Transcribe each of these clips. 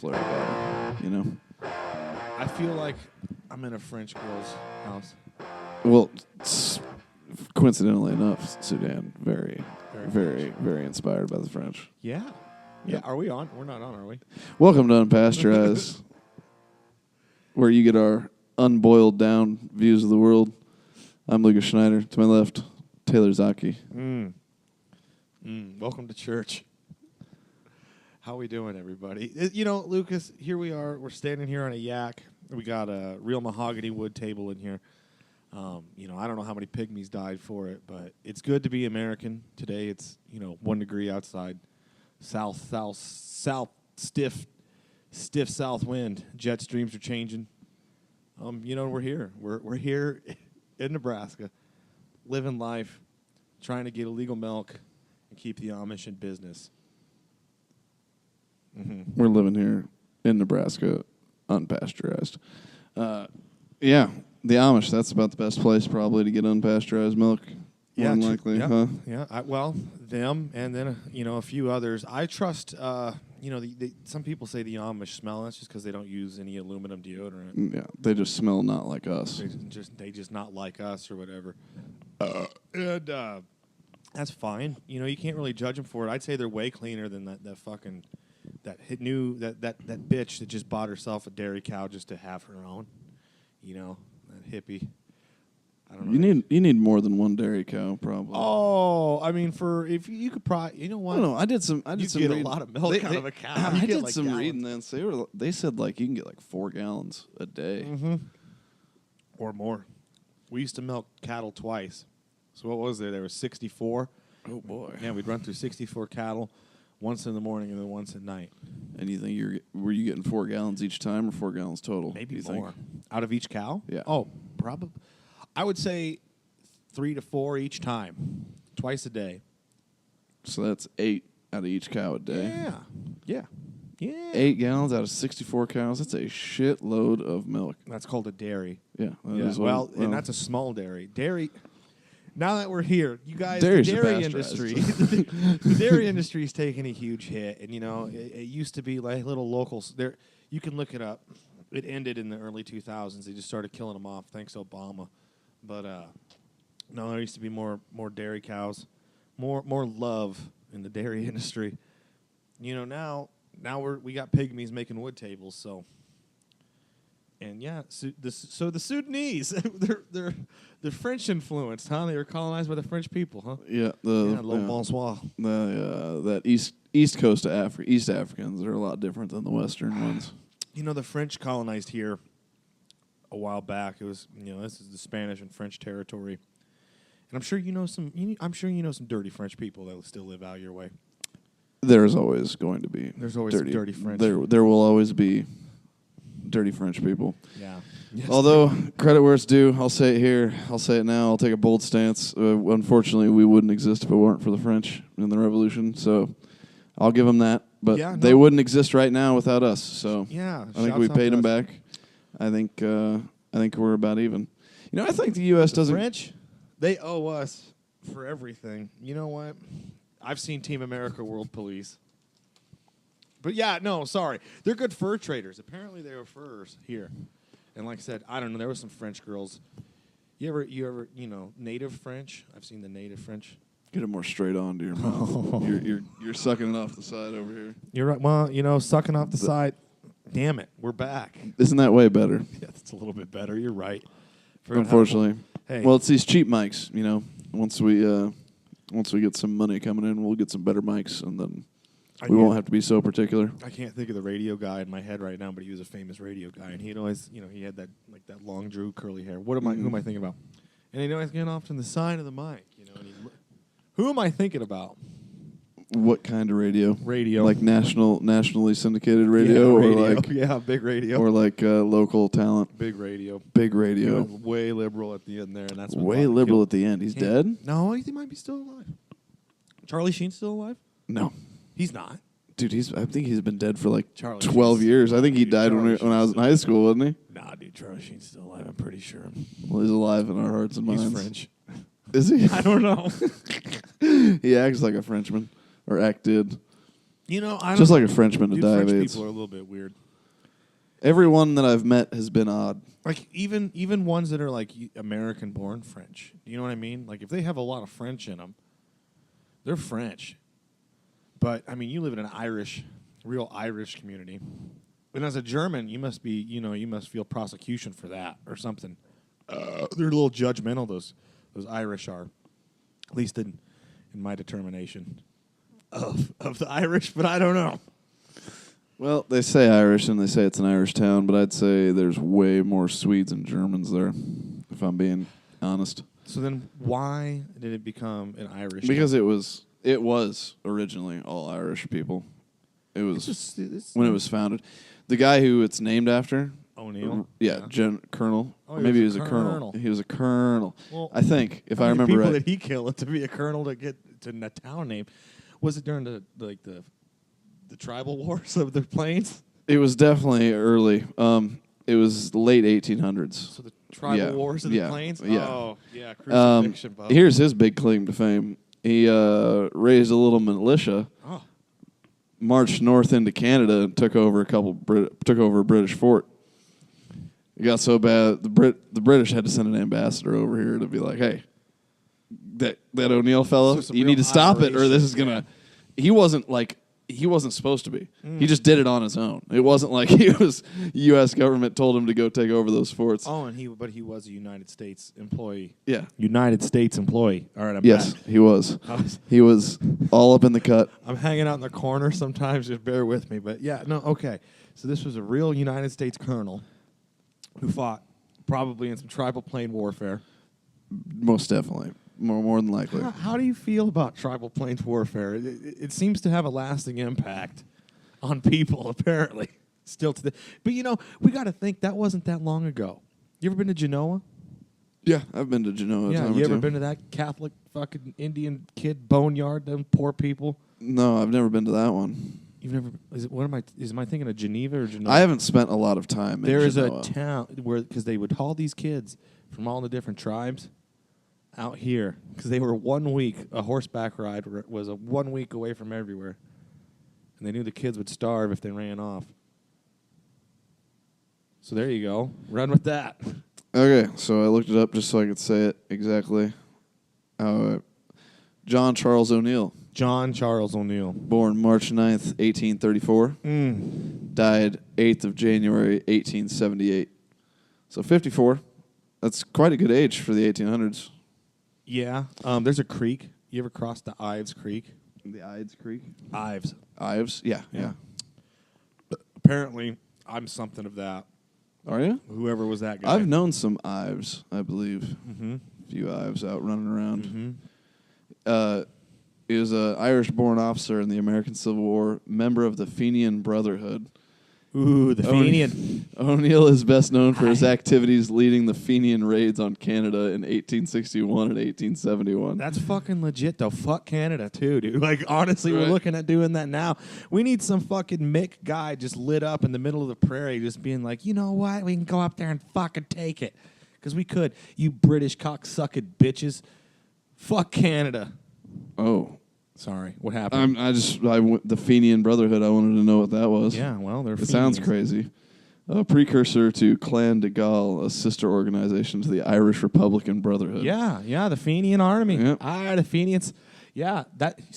flare about it, I feel like I'm in a French girl's house. Well, coincidentally enough, Sudan, very inspired by the French. Yeah. Yeah. Are we on? We're not on, are we? Welcome to Unpasteurized, where you get our unboiled down views of the world. I'm Lucas Schneider. To my left, Taylor Zaki. Welcome to church. How we doing, everybody? Lucas, here we are. We're standing here on a yak. We got a real mahogany wood table in here. I don't know how many pygmies died for it, but it's good to be American. Today it's, 1 degree outside. South, stiff south wind. Jet streams are changing. We're here. We're here in Nebraska, living life, trying to get illegal milk and keep the Amish in business. Mm-hmm. We're living here in Nebraska, unpasteurized. The Amish, that's about the best place probably to get unpasteurized milk. More than likely, huh? Yeah, them and then, a few others. I trust, some people say the Amish smell. That's just because they don't use any aluminum deodorant. Yeah, they just smell not like us. They just not like us or whatever. That's fine. You can't really judge them for it. I'd say they're way cleaner than that bitch that just bought herself a dairy cow just to have her own. That hippie. I don't know. You need more than one dairy cow, probably. Oh, I mean, if you could probably, you know what? I don't know. I did some get reading. a lot of milk out of a cow. I did some reading then. So they said you can get 4 gallons a day, or more. We used to milk cattle twice. So what was there? There was 64. Oh boy. Yeah, we'd run through 64 cattle, once in the morning and then once at night. And you think were you getting 4 gallons each time or 4 gallons total? Maybe more. Out of each cow? Yeah. Oh, probably. I would say 3 to 4 each time, twice a day. So that's 8 out of each cow a day. Yeah. 8 gallons out of 64 cows. That's a shitload of milk. That's called a dairy. Yeah. And that's a small dairy. Dairy. Now that we're here, you guys, Dairy's the dairy industry, the dairy industry is taking a huge hit, and it used to be like little locals. There, you can look it up. It ended in the early 2000s. They just started killing them off, thanks to Obama. But no, there used to be more dairy cows, more love in the dairy industry. Now we got pygmies making wood tables, so. And so the Sudanese, they're French influenced, huh? They were colonized by the French people, huh? Yeah, bonsoir. That East Coast of East Africans are a lot different than the Western ones. The French colonized here a while back. It was, this is the Spanish and French territory, and I'm sure you know some dirty French people that still live out your way. There's always going to be. There's always dirty French. There will always be dirty French people. Yeah. Yes, although, credit where it's due, I'll say it here, I'll say it now, I'll take a bold stance. Unfortunately, we wouldn't exist if it weren't for the French in the Revolution, so I'll give them that. But they wouldn't exist right now without us, so I think we paid them back. I think we're about even. I think the U.S. doesn't... French, they owe us for everything. You know what? I've seen Team America World Police. But sorry. They're good fur traders. Apparently they were furs here. And like I said, I don't know, there were some French girls. You ever, native French? I've seen the native French. Get it more straight on to your mouth. You're sucking it off the side over here. You're right. Well, sucking off the side. Damn it, we're back. Isn't that way better? Yeah, that's a little bit better. You're right. Unfortunately. Hey. Well, it's these cheap mics, Once we get some money coming in, we'll get some better mics and then we won't have to be so particular. I can't think of the radio guy in my head right now, but he was a famous radio guy, and he'd always, he had that long drew curly hair. Who am I thinking about? And he'd always get off to the side of the mic, who am I thinking about? What kind of radio? Radio, like nationally syndicated radio, or big radio, or local talent. Big radio. Way liberal at the end there, and that's way liberal at the end. He's dead? No, he might be still alive. Charlie Sheen's still alive? No. He's not. Dude, I think he's been dead for 12 Sheen's years. I think he died when I was in high school, wasn't he? Nah, dude, Charlie Sheen's still alive. I'm pretty sure. Well, he's alive in our hearts and minds. He's French. Is he? I don't know. He acts like a Frenchman, or acted. You know, I don't just like a Frenchman to die of French AIDS. people are a little bit weird. Everyone that I've met has been odd. Like even ones that are like American-born French. You know what I mean? Like if they have a lot of French in them, they're French. But I mean, you live in an real Irish community, and as a German, you must feel prosecution for that or something. They're a little judgmental. Those Irish are, at least in my determination of the Irish. But I don't know. Well, they say Irish and they say it's an Irish town, but I'd say there's way more Swedes and Germans there, if I'm being honest. So then why did it become an Irish Because town? it was originally all Irish people. It was it's when it was founded. The guy who it's named after, O'Neill? yeah. Colonel. Oh, Maybe he was a a colonel. He was a colonel. Well, I think, if I remember people right. Did he kill to be a colonel to get to a town name? Was it during the tribal wars of the plains? It was definitely early. It was late 1800s. So the tribal wars of the plains? Yeah. Oh, yeah, crucifixion. Here's his big claim to fame. He raised a little militia, marched north into Canada, and took over a British fort. It got so bad, the British had to send an ambassador over here to be like, hey, that O'Neill fellow, you need to stop it, or this is gonna. He wasn't supposed to be. He just did it on his own. It wasn't like U.S. government told him to go take over those forts. Oh, but he was a United States employee. Yeah. United States employee. All right, I'm Yes, back. he was. He was all up in the cut. I'm hanging out in the corner sometimes. Just bear with me. But yeah, no, okay. So this was a real United States colonel who fought probably in some tribal plain warfare. Most definitely. More than likely. How do you feel about tribal plains warfare? It seems to have a lasting impact on people, apparently, still today. But, we got to think that wasn't that long ago. You ever been to Genoa? Yeah, I've been to Genoa. Yeah, you ever been to that Catholic fucking Indian kid boneyard, them poor people? No, I've never been to that one. You've never? Am I thinking of Geneva or Genoa? I haven't spent a lot of time in There is Genoa. a town because they would haul these kids from all the different tribes out here because they were 1 week. A horseback ride was 1 week away from everywhere, and they knew the kids would starve if they ran off. So there you go. Run with that. Okay, so I looked it up just so I could say it exactly. John Charles O'Neill. John Charles O'Neill. Born March 9th, 1834. Died 8th of January, 1878. So 54. That's quite a good age for the 1800s. Yeah. There's a creek. You ever crossed the Ives Creek? The Ives Creek? Ives. Ives? Yeah. Apparently, I'm something of that. Are you? Whoever was that guy. I've known some Ives, I believe. Mm-hmm. A few Ives out running around. Mm-hmm. He was an Irish-born officer in the American Civil War, member of the Fenian Brotherhood. Ooh, the Fenian. O'Neill is best known for his activities leading the Fenian raids on Canada in 1861 and 1871. That's fucking legit, though. Fuck Canada, too, dude. Like, honestly, Right. We're looking at doing that now. We need some fucking Mick guy just lit up in the middle of the prairie just being like, you know what? We can go up there and fucking take it. Because we could. You British cocksucking bitches. Fuck Canada. Oh. Sorry, what happened? The Fenian Brotherhood, I wanted to know what that was. Yeah, well, they're It sounds Fenians. crazy. A precursor to Clan de Gaulle, a sister organization to the Irish Republican Brotherhood. Yeah, the Fenian army. Yep. The Fenians. Yeah,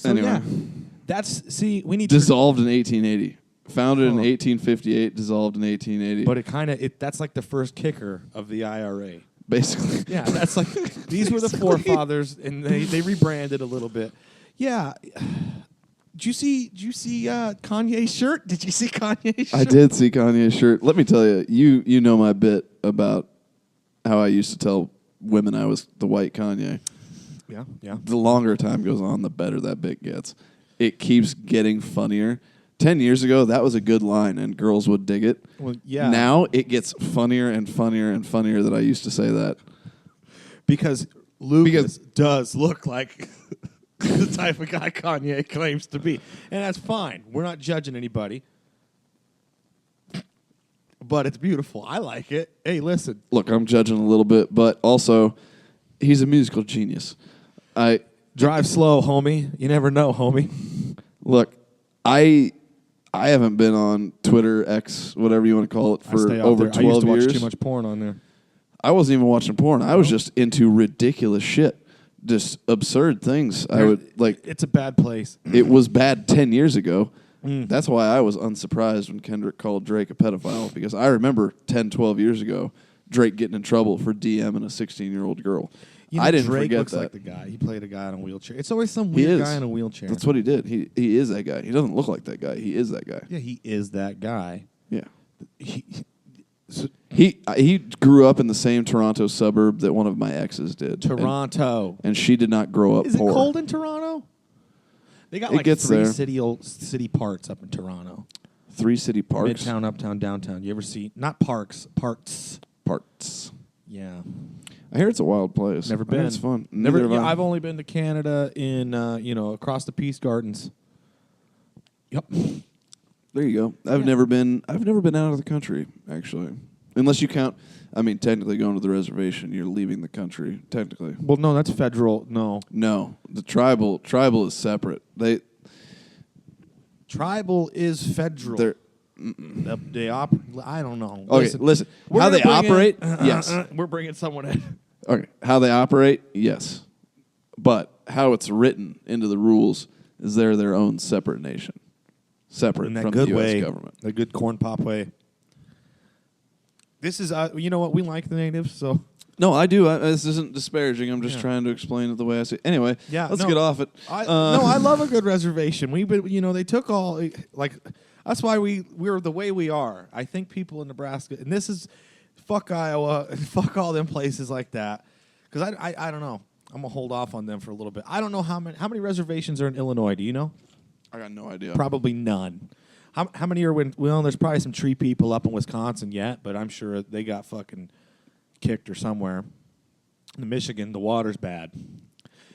Anyway. We need Dissolved in 1880. Founded in 1858, dissolved in 1880. But that's like the first kicker of the IRA. Basically. Yeah, that's like, these were the forefathers, and they rebranded a little bit. Yeah. Did you see Kanye's shirt? Did you see Kanye's shirt? I did see Kanye's shirt. Let me tell you, you know my bit about how I used to tell women I was the white Kanye. Yeah. The longer time goes on, the better that bit gets. It keeps getting funnier. 10 years ago, that was a good line, and girls would dig it. Well, yeah. Now, it gets funnier and funnier and funnier that I used to say that. Because Lucas does look like the type of guy Kanye claims to be. And that's fine. We're not judging anybody. But it's beautiful. I like it. Hey, listen. Look, I'm judging a little bit, but also, he's a musical genius. Drive slow, homie. You never know, homie. Look, I haven't been on Twitter, X, whatever you want to call it, for over 12 years. I used to watch too much porn on there. I wasn't even watching porn. I was just into ridiculous shit. Just absurd things. It's a bad place. It was bad 10 years ago. That's why I was unsurprised when Kendrick called Drake a pedophile, because I remember 10, 12 years ago, Drake getting in trouble for DMing a 16-year-old girl. I didn't Drake forget looks that. Like the guy. He played a guy in a wheelchair. It's always some weird guy in a wheelchair. That's what he did. He is that guy. He doesn't look like that guy. He is that guy. Yeah, he is that guy. Yeah. He grew up in the same Toronto suburb that one of my exes did. Toronto. And she did not grow up poor. Is it cold in Toronto? They got like three city parts up in Toronto. 3 city parks? Midtown, uptown, downtown. You ever see? Not parks, parts. Parts. Yeah. I hear it's a wild place. Never been. It's fun. I've only been to Canada in across the Peace Gardens. Yep. There you go. I've never been out of the country, actually. Unless you count, I mean, technically going to the reservation, you're leaving the country, technically. Well, no, that's federal. No, the tribal is separate. Tribal is federal. I don't know. Okay, listen. How they operate? Yes. We're bringing someone in. Okay, how they operate? Yes. But how it's written into the rules is they're their own separate nation. Separate from the U.S. government. The good corn pop way. This is, you know what, we like the natives, so. No, I do. This isn't disparaging. I'm just trying to explain it the way I see it. Anyway, let's get off it. I love a good reservation. They took all, that's why we're the way we are. I think people in Nebraska, and this is, fuck Iowa, and fuck all them places like that, because I don't know. I'm going to hold off on them for a little bit. I don't know how many reservations are in Illinois. Do you know? I got no idea. Probably none. How many are there's probably some tree people up in Wisconsin yet, but I'm sure they got fucking kicked or somewhere. In Michigan, the water's bad.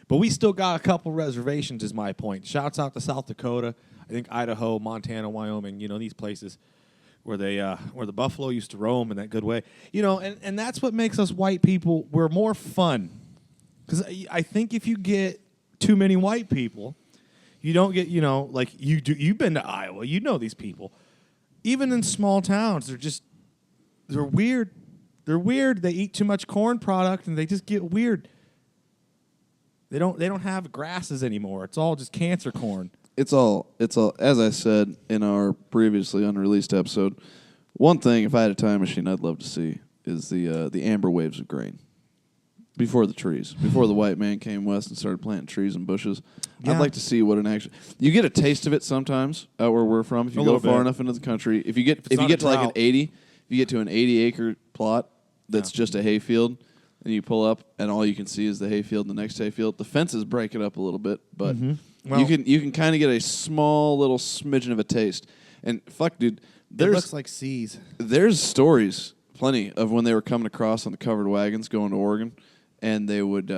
But we still got a couple reservations is my point. Shouts out to South Dakota, I think Idaho, Montana, Wyoming, these places where where the buffalo used to roam in that good way. And that's what makes us white people, we're more fun. Cuz I think if you get too many white people, you don't get, like you do. You've been to Iowa. You know these people. Even in small towns, they're weird. They're weird. They eat too much corn product, and they just get weird. They don't have grasses anymore. It's all just cancer corn. It's all. As I said in our previously unreleased episode, one thing, if I had a time machine, I'd love to see is the amber waves of grain. Before the trees, before the white man came west and started planting trees and bushes, I'd like to see what an action. You get a taste of it sometimes out where we're from. If you go far enough into the country, if you get to like an 80, if you get to an 80-acre plot that's just a hayfield, and you pull up and all you can see is the hayfield and the next hayfield. The fences break it up a little bit, but you can kind of get a small little smidgen of a taste. And fuck, dude, it looks like seas. There's stories plenty of when they were coming across on the covered wagons going to Oregon. And they would,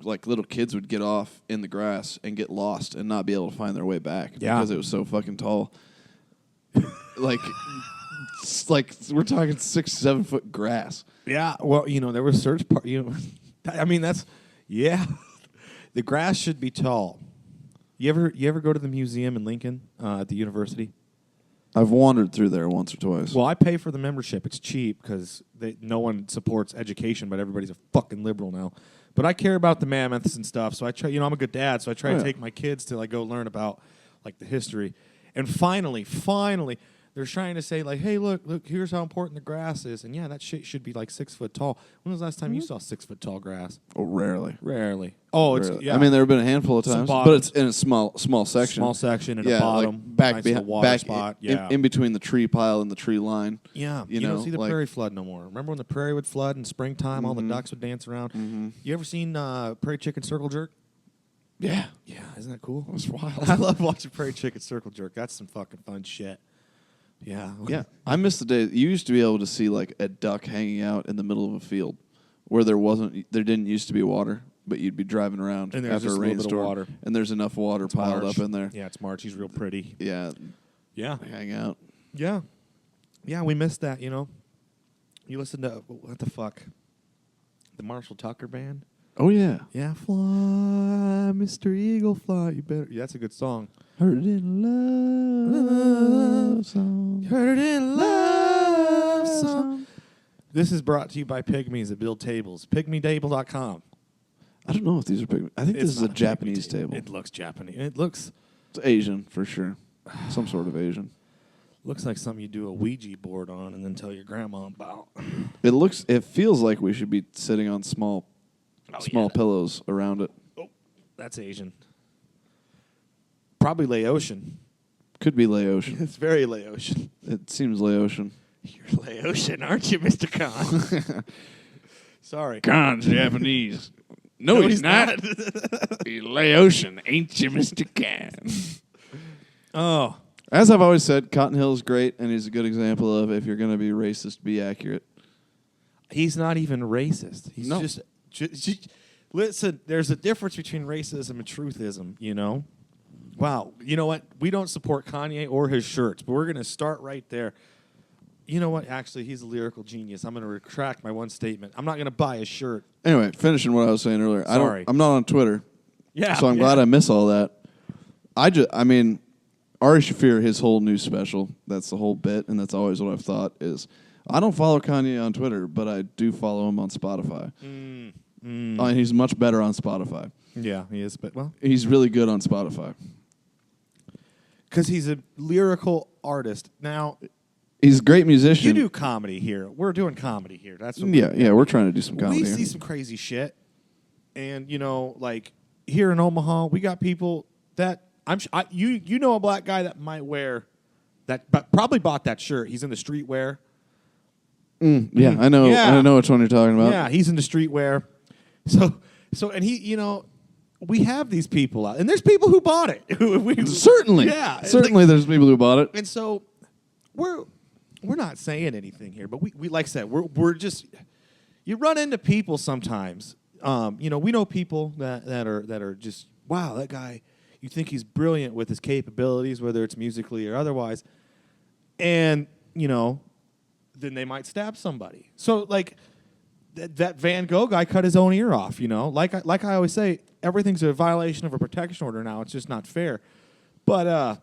like little kids would get off in the grass and get lost and not be able to find their way back because it was so fucking tall. like we're talking 6-7 foot grass. Yeah, well, there was search part. I mean the grass should be tall. You ever go to the museum in Lincoln at the university? I've wandered through there once or twice. Well, I pay for the membership. It's cheap because no one supports education, but everybody's a fucking liberal now. But I care about the mammoths and stuff, so I try. I'm a good dad, so I try to take my kids to go learn about the history. And finally, they're trying to say hey, look, here's how important the grass is, and that shit should be 6 foot tall. When was the last time you saw 6 foot tall grass? Oh, rarely. Oh, rarely. It's I mean, there have been a handful of times, but it's in a small section. Small section and a bottom, back spot. In between the tree pile and the tree line. Yeah, you don't see the prairie flood no more. Remember when the prairie would flood in springtime? All the ducks would dance around. Mm-hmm. You ever seen prairie chicken circle jerk? Yeah, isn't that cool? That's wild. I love watching prairie chicken circle jerk. That's some fucking fun shit. Yeah. I miss the day you used to be able to see a duck hanging out in the middle of a field where there didn't used to be water, but you'd be driving around and after a rainstorm, and there's enough water piled up in there. Yeah, it's March. He's real pretty. Yeah. Hang out. Yeah. Yeah, we missed that. You listen to what the fuck, the Marshall Tucker band. Oh yeah. Yeah, fly, Mr. Eagle, fly. You better. Yeah, that's a good song. Heard it in love song. Heard it in love song. This is brought to you by Pygmies that build tables. Pygmytable.com. I don't know if these are pygmy. I think this is a Japanese table. It looks Japanese. It's Asian for sure. Some sort of Asian. Looks like something you do a Ouija board on and then tell your grandma about. It feels like we should be sitting on small pillows around it. Oh, that's Asian. Probably Laotian. Could be Laotian. It's very Laotian. It seems Laotian. You're Laotian, aren't you, Mr. Khan? Sorry. Khan's Japanese. No, he's not. He's Laotian, ain't you, Mr. Khan? Oh. As I've always said, Cotton Hill is great, and he's a good example of if you're going to be racist, be accurate. He's not even racist. He's no. just listen, there's a difference between racism and truthism, you know? Wow. You know what? We don't support Kanye or his shirts, but we're going to start right there. You know what? Actually, he's a lyrical genius. I'm going to retract my one statement. I'm not going to buy a shirt. Anyway, finishing what I was saying earlier. Sorry. I'm not on Twitter. Yeah. So I'm glad I miss all that. I mean, Ari Shaffir, his whole new special, that's the whole bit, and that's always what I've thought is, I don't follow Kanye on Twitter, but I do follow him on Spotify. He's much better on Spotify. Yeah, he is, but well. He's really good on Spotify. Because he's a lyrical artist. Now, he's a great musician. you do comedy here. We're doing comedy here. That's what we're trying to do some comedy. We see here. some crazy shit, and like here in Omaha, we got people that you know a black guy that might wear that, but probably bought that shirt. He's in the streetwear. Yeah, I know. Yeah. I know which one you're talking about. Yeah, he's in the streetwear. So, and he, we have these people out, and there's people who bought it. Certainly, yeah, certainly. There's people who bought it, and so we're not saying anything here, but we like I said, we're just you run into people sometimes. We know people that are just wow, that guy. You think he's brilliant with his capabilities, whether it's musically or otherwise, and then they might stab somebody. So like that Van Gogh guy cut his own ear off. Like I always say, everything's a violation of a protection order now. It's just not fair. But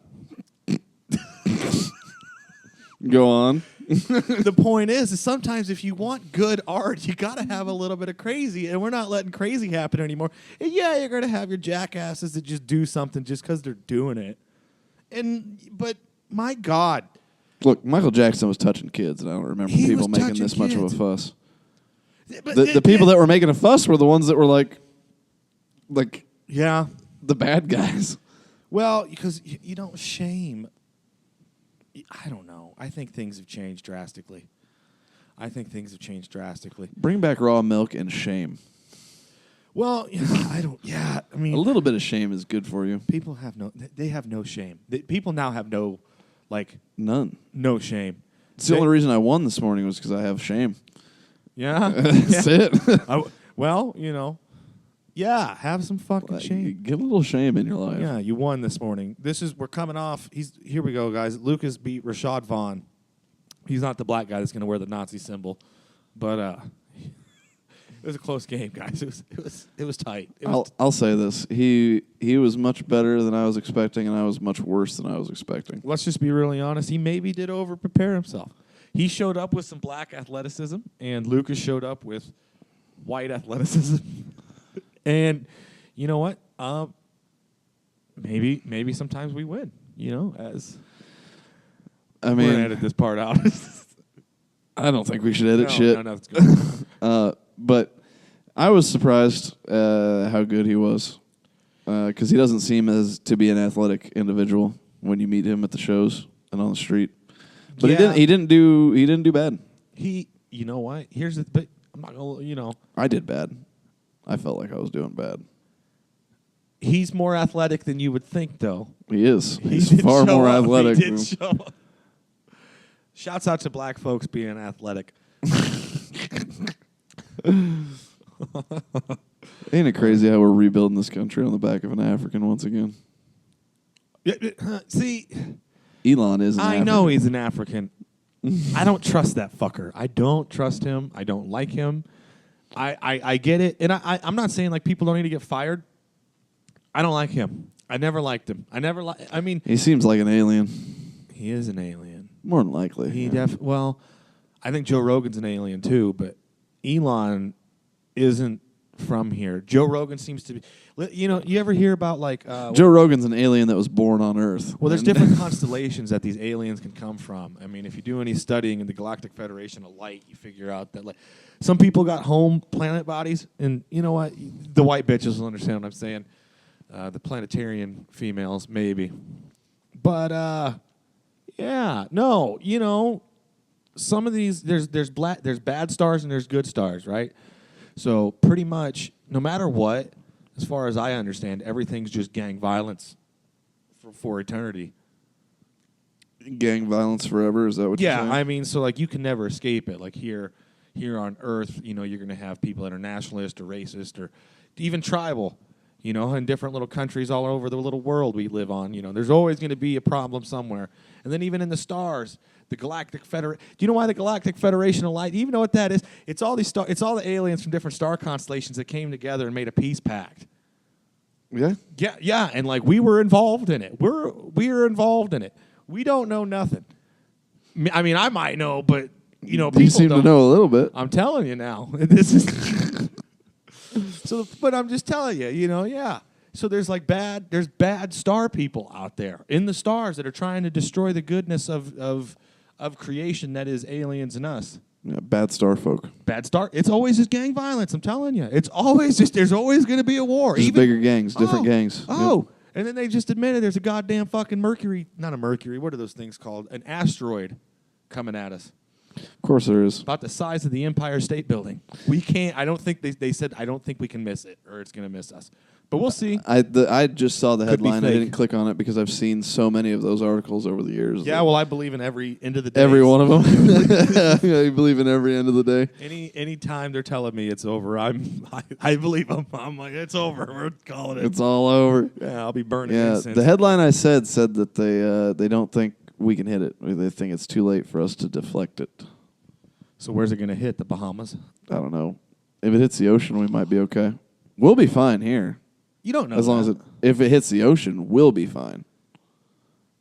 go on. The point is sometimes if you want good art, you got to have a little bit of crazy, and we're not letting crazy happen anymore. And yeah, you're going to have your jackasses that just do something just because they're doing it. But my God. Look, Michael Jackson was touching kids, and I don't remember people making this much of a fuss. But the people that were making a fuss were the ones that were like yeah, the bad guys. Well, because you don't shame. I don't know. I think things have changed drastically. Bring back raw milk and shame. Well, I don't. Yeah, I mean, a little bit of shame is good for you. People have They have no shame. People now have none. No shame. It's the only reason I won this morning was because I have shame. Yeah, that's it. Yeah, have some fucking shame. Get a little shame in your life. Yeah, you won this morning. We're coming off. Here we go, guys. Lucas beat Rashad Vaughn. He's not the black guy that's going to wear the Nazi symbol, but it was a close game, guys. It was tight. I'll say this: he was much better than I was expecting, and I was much worse than I was expecting. Let's just be really honest. He maybe did over prepare himself. He showed up with some black athleticism, and Lucas showed up with white athleticism. And you know what? Maybe sometimes we win. As we're gonna edit this part out. I don't think we should edit shit. No, that's good. But I was surprised how good he was, because he doesn't seem to be an athletic individual when you meet him at the shows and on the street. But he didn't do bad. You know what? But I'm not gonna. I did bad. I felt like I was doing bad. He's more athletic than you would think, though. He is. He's far more athletic. He did show up. Shouts out to black folks being athletic. Ain't it crazy how we're rebuilding this country on the back of an African once again? See, Elon is an African. I know he's an African. I don't trust that fucker. I don't trust him. I don't like him. I get it. And I'm not saying like people don't need to get fired. I don't like him. I never liked him. I mean, he seems like an alien. He is an alien. More than likely. Well, I think Joe Rogan's an alien too, but Elon isn't from here. Joe Rogan seems to be. You ever hear about like Joe Rogan's an alien that was born on Earth. Well, there's different constellations that these aliens can come from. I mean, if you do any studying in the Galactic Federation of Light, you figure out that like some people got home planet bodies, and you know what? The white bitches will understand what I'm saying. The planetarian females, maybe, but yeah, no, some of these there's bad stars and there's good stars, right? So pretty much, no matter what, as far as I understand, everything's just gang violence for eternity. Gang violence forever? Is that what you're saying? Yeah, I mean, so like you can never escape it. Like here on Earth, you're going to have people that are nationalist or racist or even tribal. In different little countries all over the little world we live on. There's always going to be a problem somewhere. And then even in the stars, the Galactic Federation. Do you know why the Galactic Federation of Light? Do you even know what that is? It's all it's all the aliens from different star constellations that came together and made a peace pact. Yeah? Yeah, and like we were involved in it. We're involved in it. We don't know nothing. I mean, I might know, but people you seem don't. To know a little bit. I'm telling you now. This is so, but I'm just telling you, yeah. So there's bad star people out there in the stars that are trying to destroy the goodness of creation that is aliens and us. Yeah, bad star folk. Bad star. It's always just gang violence. I'm telling you. It's always just. There's always going to be a war. Just bigger gangs, different gangs. Oh, yep. And then they just admitted there's a goddamn fucking Mercury. Not a Mercury. What are those things called? An asteroid coming at us. Of course there is. About the size of the Empire State Building. We can't. I don't think they said. I don't think we can miss it, or it's going to miss us. But we'll see. I just saw the headline. I fake. didn't click on it because I've seen so many of those articles over the years. Yeah, well, I believe in every end of the day. Every one of them. I believe in every end of the day. Any time they're telling me it's over, I believe them. I'm like, it's over. We're calling it. It's all over. Yeah, I'll be burning incense. The headline I said that they don't think we can hit it. They think it's too late for us to deflect it. So where's it going to hit? The Bahamas? I don't know. If it hits the ocean, we might be okay. We'll be fine here. You don't know. As long as if it hits the ocean, we'll be fine.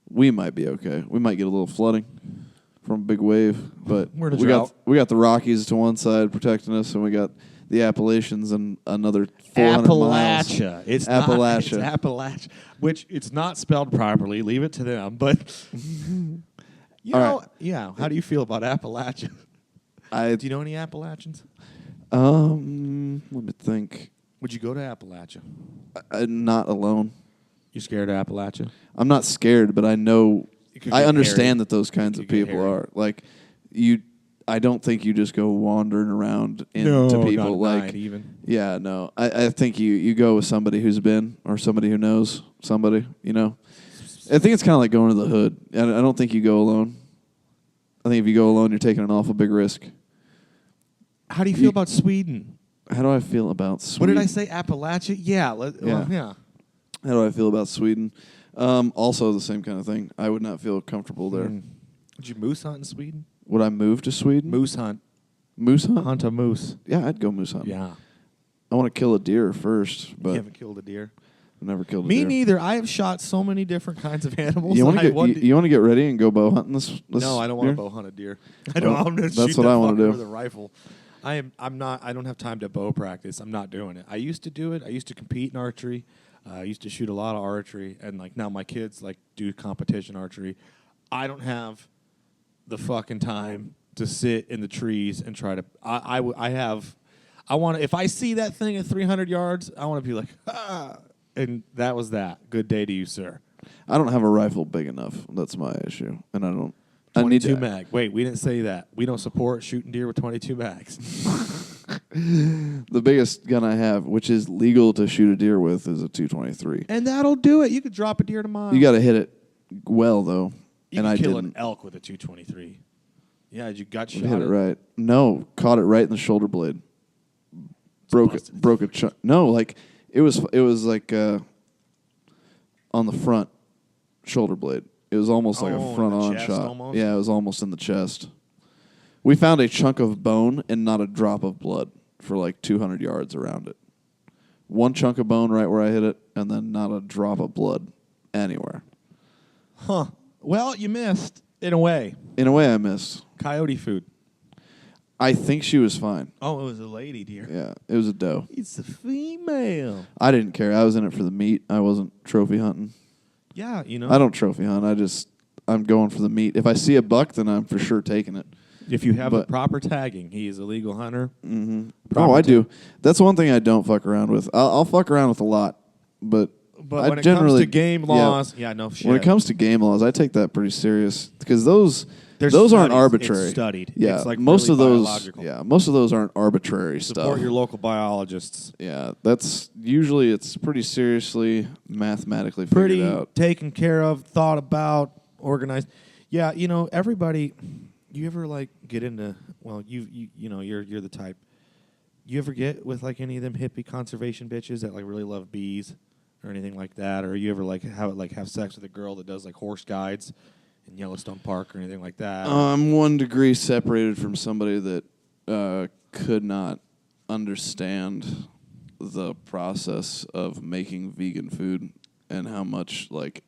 We might be okay. We might get a little flooding from a big wave, but we got the Rockies to one side protecting us, and we got the Appalachians and another 400 miles. It's Appalachia. It's Appalachia, which it's not spelled properly. Leave it to them. But yeah. How do you feel about Appalachia? Do you know any Appalachians? Let me think. Would you go to Appalachia? Not alone. You scared of Appalachia? I'm not scared, but I know. I understand that those kinds of people are like you. I don't think you just go wandering around into people not even. Yeah, no. I think you go with somebody who's been or somebody who knows somebody. I think it's kind of like going to the hood. I don't think you go alone. I think if you go alone, you're taking an awful big risk. How do you feel about Sweden? How do I feel about Sweden? What did I say? Appalachia? Yeah. Yeah. How do I feel about Sweden? Also the same kind of thing. I would not feel comfortable there. Would you moose hunt in Sweden? Would I move to Sweden? Moose hunt. Moose hunt? Hunt a moose. Yeah, I'd go moose hunt. Yeah. I want to kill a deer first, but you haven't killed a deer. I've never killed a deer. Me neither. I have shot so many different kinds of animals. You want to get ready and go bow hunting this No, I don't want to bow hunt a deer. I'm going to shoot that's what I want to do with a rifle. I'm not. I don't have time to bow practice. I'm not doing it. I used to do it. I used to compete in archery. I used to shoot a lot of archery, and like now my kids like do competition archery. I don't have the fucking time to sit in the trees and try to. I want to. If I see that thing at 300 yards, I want to be like, ah. And that was that. Good day to you, sir. I don't have a rifle big enough. That's my issue, and I don't. 22 mag. Wait, we didn't say that. We don't support shooting deer with 22 mags. The biggest gun I have, which is legal to shoot a deer with, is a 223. And that'll do it. You could drop a deer tomorrow. You got to hit it well, though. You can kill an elk with a 223. Yeah, you got shot. Hit it right. No, caught it right in the shoulder blade. Broke a chunk. No, like it was like on the front shoulder blade. It was almost like a front-on shot. Almost? Yeah, it was almost in the chest. We found a chunk of bone and not a drop of blood for like 200 yards around it. one chunk of bone right where I hit it, and then not a drop of blood anywhere. Huh. Well, you missed, in a way. In a way, I missed. Coyote food. I think she was fine. Oh, it was a lady, dear. Yeah, it was a doe. It's a female. I didn't care. I was in it for the meat. I wasn't trophy hunting. Yeah, you know. I don't trophy hunt. I'm going for the meat. If I see a buck, then I'm for sure taking it. If you have the proper tagging, he is a legal hunter. Mm-hmm. Oh, I do. That's one thing I don't fuck around with. I'll fuck around with a lot, but when it comes to game laws, no shit. When it comes to game laws, I take that pretty serious because those aren't arbitrary. It's studied. Yeah, it's like most really of those. biological. Yeah, most of those aren't arbitrary stuff. Support your local biologists. Yeah, that's usually it's pretty seriously mathematically figured out. Taken care of, thought about, organized. Yeah, everybody. You ever get into? Well, you're the type. You ever get with any of them hippie conservation bitches that really love bees or anything like that, or you ever have sex with a girl that does horse guides in Yellowstone Park or anything like that? I'm 1 degree separated from somebody that could not understand the process of making vegan food and how much it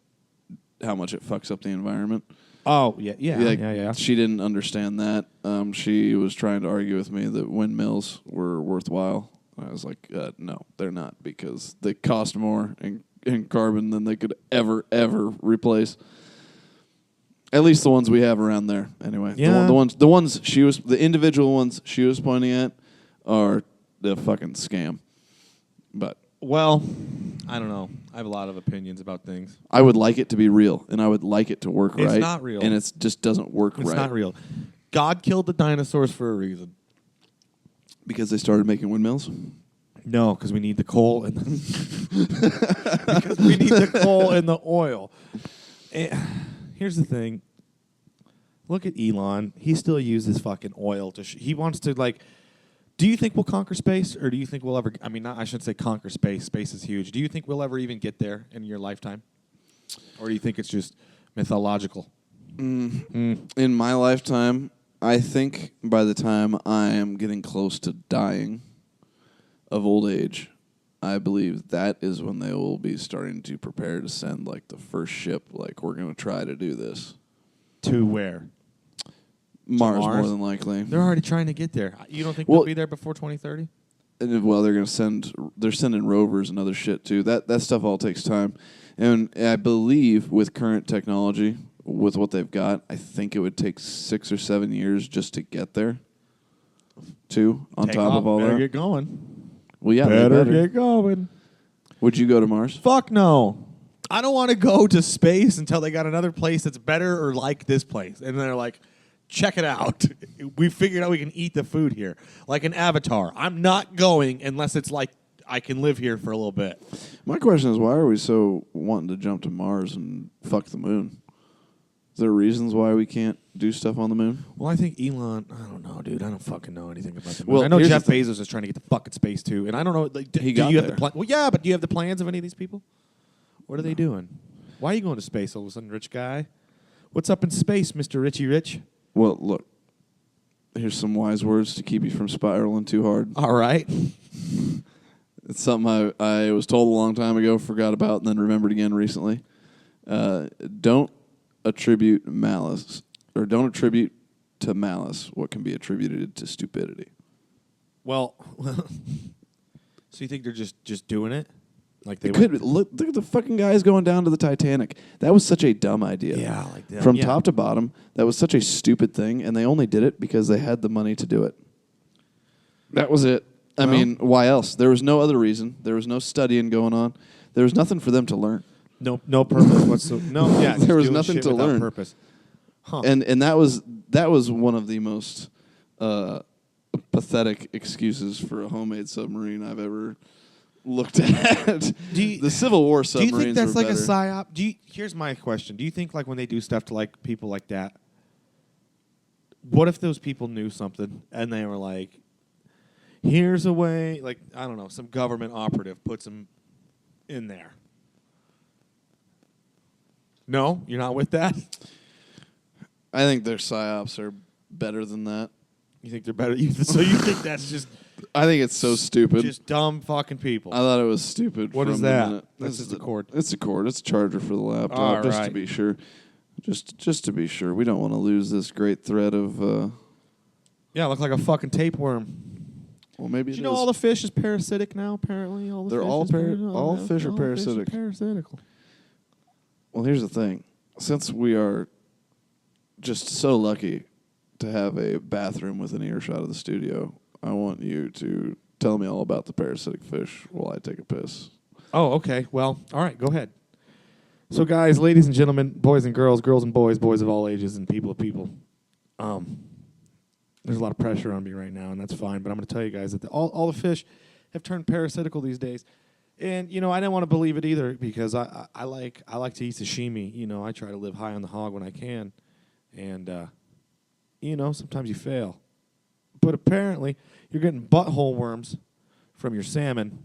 fucks up the environment. Oh, yeah. She didn't understand that. She was trying to argue with me that windmills were worthwhile. I was like, no, they're not, because they cost more in carbon than they could ever replace. At least the ones we have around there, anyway. Yeah. The individual ones she was pointing at are the fucking scam. But well, I don't know. I have a lot of opinions about things. I would like it to be real, and I would like it to work right. It's not real. And it just doesn't work right. It's not real. God killed the dinosaurs for a reason. Because they started making windmills? No, because we need the coal and because we need the coal and the oil. Here's the thing. Look at Elon. He still uses fucking oil to. He wants to Do you think we'll conquer space, or do you think we'll ever? I mean, I shouldn't say conquer space. Space is huge. Do you think we'll ever even get there in your lifetime, or do you think it's just mythological? In my lifetime, I think by the time I am getting close to dying of old age, I believe that is when they will be starting to prepare to send the first ship. We're going to try to do this. To where? Mars, more than likely. They're already trying to get there. You don't think they'll be there before 2030? Well, they're sending rovers and other shit too. That stuff all takes time. And I believe with current technology, with what they've got, I think it would take 6 or 7 years just to get there. On top of all that. Better get going. Well, yeah, better get going. Would you go to Mars? Fuck no. I don't want to go to space until they got another place that's better or like this place. And they're like, check it out. We figured out we can eat the food here. Like an Avatar. I'm not going unless it's I can live here for a little bit. My question is, why are we so wanting to jump to Mars and fuck the moon? Is there reasons why we can't do stuff on the moon? Well, I think Elon, I don't know, dude. I don't fucking know anything about the moon. Well, I know Jeff Bezos is trying to get to fucking space, too. And I don't know. Do you have the well, yeah, but do you have the plans of any of these people? What are they doing? Why are you going to space all of a sudden, rich guy? What's up in space, Mr. Richie Rich? Well, look. Here's some wise words to keep you from spiraling too hard. All right. It's something I was told a long time ago, forgot about, and then remembered again recently. Don't attribute malice, or don't attribute to malice what can be attributed to stupidity. Well, so you think they're just doing it? They could look at the fucking guys going down to the Titanic. That was such a dumb idea. Yeah, from top to bottom, that was such a stupid thing, and they only did it because they had the money to do it. That was it. I mean, why else? There was no other reason. There was no studying going on. There was nothing for them to learn. No purpose whatsoever. No, yeah, there was nothing to learn. Purpose. Huh. And that was one of the most pathetic excuses for a homemade submarine I've ever looked at. The Civil War submarines. Do you think that's were like better. a psyop? Here's my question: do you think when they do stuff to people like that, what if those people knew something and they were like, "Here's a way," I don't know, some government operative puts them in there. No, you're not with that? I think their psyops are better than that. You think they're better? So you think that's just I think it's so stupid. Just dumb fucking people. I thought it was stupid. What is that? That's just a cord. It's a cord. It's a charger for the laptop, just to be sure. Just to be sure. We don't want to lose this great thread of... Yeah, look like a fucking tapeworm. Well, maybe Did you know all the fish is parasitic now, apparently? All fish are parasitic. Well, here's the thing. Since we are just so lucky to have a bathroom with an earshot of the studio, I want you to tell me all about the parasitic fish while I take a piss. Oh, okay. Well, all right, go ahead. So, guys, ladies and gentlemen, boys and girls, girls and boys, boys of all ages, and people of people, there's a lot of pressure on me right now, and that's fine, but I'm going to tell you guys that all the fish have turned parasitical these days. And, you know, I didn't want to believe it either because I like to eat sashimi. You know, I try to live high on the hog when I can. And, you know, sometimes you fail. But apparently, you're getting butthole worms from your salmon.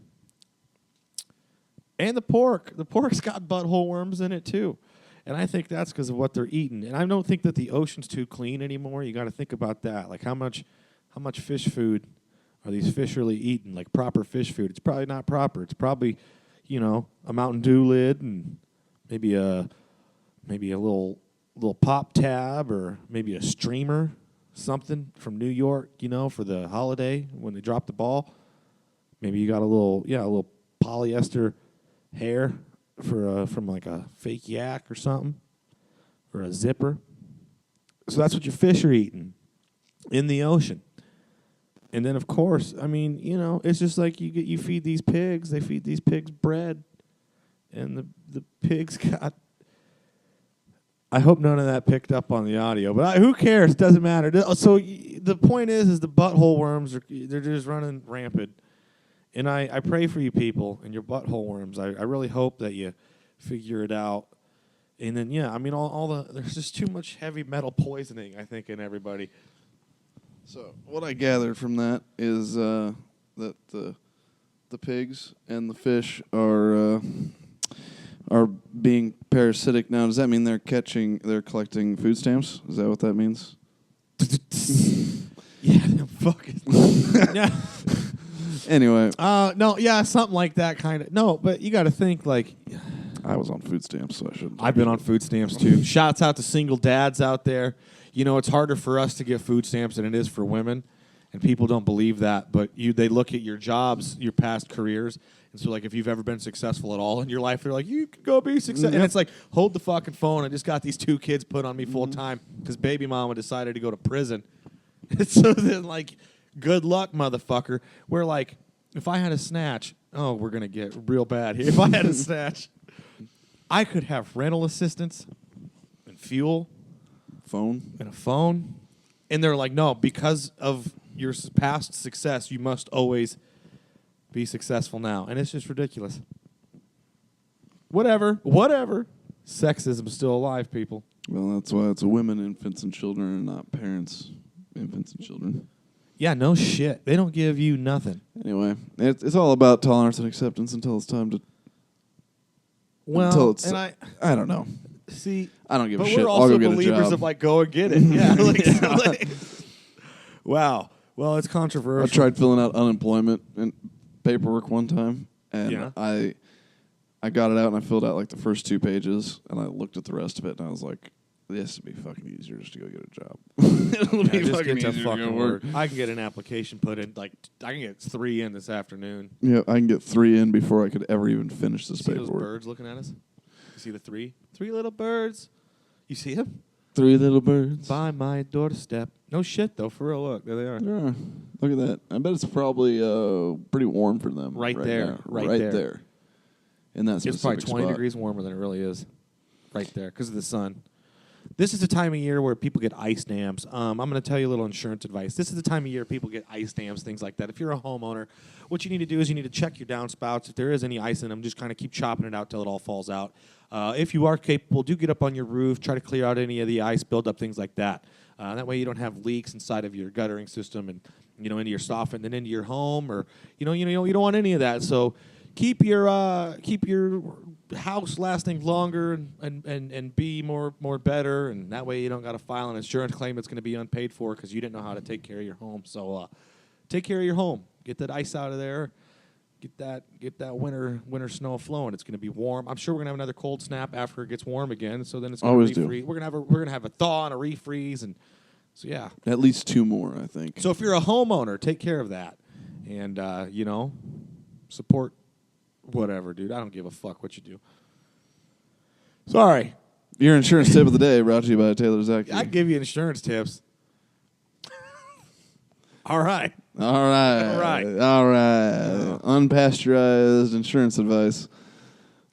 And the pork. The pork's got butthole worms in it, too. And I think that's because of what they're eating. And I don't think that the ocean's too clean anymore. You got to think about that. Like, how much fish food are these fish really eating? Like, proper fish food. It's probably not proper. It's probably, you know, a Mountain Dew lid and maybe a little pop tab or maybe a streamer, something from New York, you know, for the holiday when they drop the ball. Maybe you got a little polyester hair from like a fake yak or something, or a zipper. So that's what your fish are eating in the ocean. And then, of course, I mean, you know, it's just like you feed these pigs. They feed these pigs bread, and the pigs got. I hope none of that picked up on the audio, but who cares? It doesn't matter. So the point is the butthole worms they're just running rampant. And I pray for you people and your butthole worms. I really hope that you figure it out. And then, yeah, I mean, there's just too much heavy metal poisoning, I think, in everybody. So what I gathered from that is that the pigs and the fish are being parasitic now. Does that mean they're collecting food stamps? Is that what that means? Yeah, fuck it. Yeah. Anyway. No, yeah, something like that kind of. No, but you got to think like. I was on food stamps, so I shouldn't. I've been on food stamps too. Shouts out to single dads out there. You know, it's harder for us to get food stamps than it is for women, and people don't believe that. But they look at your jobs, your past careers, and so like if you've ever been successful at all in your life, they're like, you can go be successful. And it's like, hold the fucking phone. I just got these 2 kids put on me full time because baby mama decided to go to prison. So then like. Good luck, motherfucker. We're like, if I had a snatch, we're going to get real bad here. If I had a snatch, I could have rental assistance and fuel. Phone. And a phone. And they're like, no, because of your past success, you must always be successful now. And it's just ridiculous. Whatever. Sexism's still alive, people. Well, that's why it's women, infants, and children, and not parents, infants, and children. Yeah, no shit. They don't give you nothing. Anyway, it's all about tolerance and acceptance until it's time to. Well, I don't know. See, I don't give a but shit. we're I'll also go get believers a job. of like go and get it. Yeah. Wow. Well, it's controversial. I tried filling out unemployment and paperwork one time, and I got it out and I filled out like the first 2 pages, and I looked at the rest of it and I was like, this would be fucking easier just to go get a job. It'll be just fucking get to easier fucking to go work. work. I can get an application put in. Like I can get 3 in this afternoon. Yeah, I can get 3 in before I could ever even finish this See paperwork. those birds looking at us? You see the 3? 3 little birds. You see them? 3 little birds. By my doorstep. No shit though, for real. Look, there they are. Yeah, look at that. I bet it's probably pretty warm for them. Right there. now. Right there. And that's it's probably 20 degrees warmer than it really is. Right there, because of the sun. This is the time of year where people get ice dams. I'm going to tell you a little insurance advice. This is the time of year people get ice dams, things like that. If you're a homeowner, what you need to do is you need to check your downspouts. If there is any ice in them, just kind of keep chopping it out till it all falls out. If you are capable, do get up on your roof, try to clear out any of the ice, build up things like that. That way you don't have leaks inside of your guttering system and into your soffit and then into your home, or you don't want any of that. So keep your house lasting longer and be more better, and that way you don't got to file an insurance claim that's going to be unpaid for because you didn't know how to take care of your home. So take care of your home. Get that ice out of there. Get that winter snow flowing. It's going to be warm. I'm sure we're going to have another cold snap after it gets warm again. So then it's going to refreeze. We're going to have a thaw and a refreeze, and so yeah. At least 2 more, I think. So if you're a homeowner, take care of that, and support whatever, dude. I don't give a fuck what you do. Sorry. Your insurance tip of the day brought to you by Taylor Zaki. I give you insurance tips. All right. Unpasteurized insurance advice.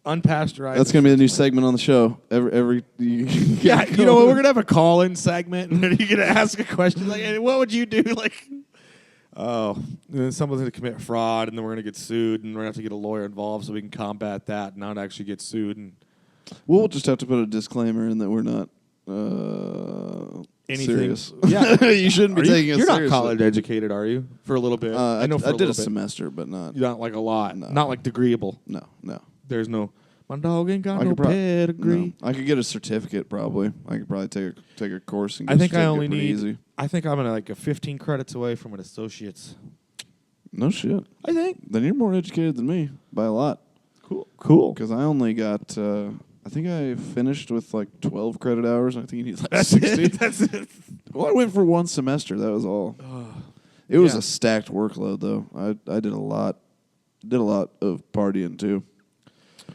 Unpasteurized. That's going to be the new segment on the show. Every yeah, you know what? We're going to have a call-in segment, and you're going to ask a question like, hey, what would you do? Like, and then someone's going to commit fraud, and then we're going to get sued, and we're going to have to get a lawyer involved so we can combat that and not actually get sued. And we'll just have to put a disclaimer in that we're not serious. Yeah, you shouldn't be taking it seriously. You're not college educated, are you? For a little bit. I did a semester, but not. Not like a lot. No. Not like degreeable. No. There's no. My dog ain't got no pedigree. No. I could get a certificate probably. I could probably take a course and get I think I only need. Easy. I think I'm gonna like a 15 credits away from an associate's. No shit. I think. Then you're more educated than me by a lot. Cool. Because I only got. I think I finished with like 12 credit hours. I think you need like 60. That's it. Well, I went for 1 semester. That was all. It was a stacked workload though. I did a lot. Did a lot of partying too.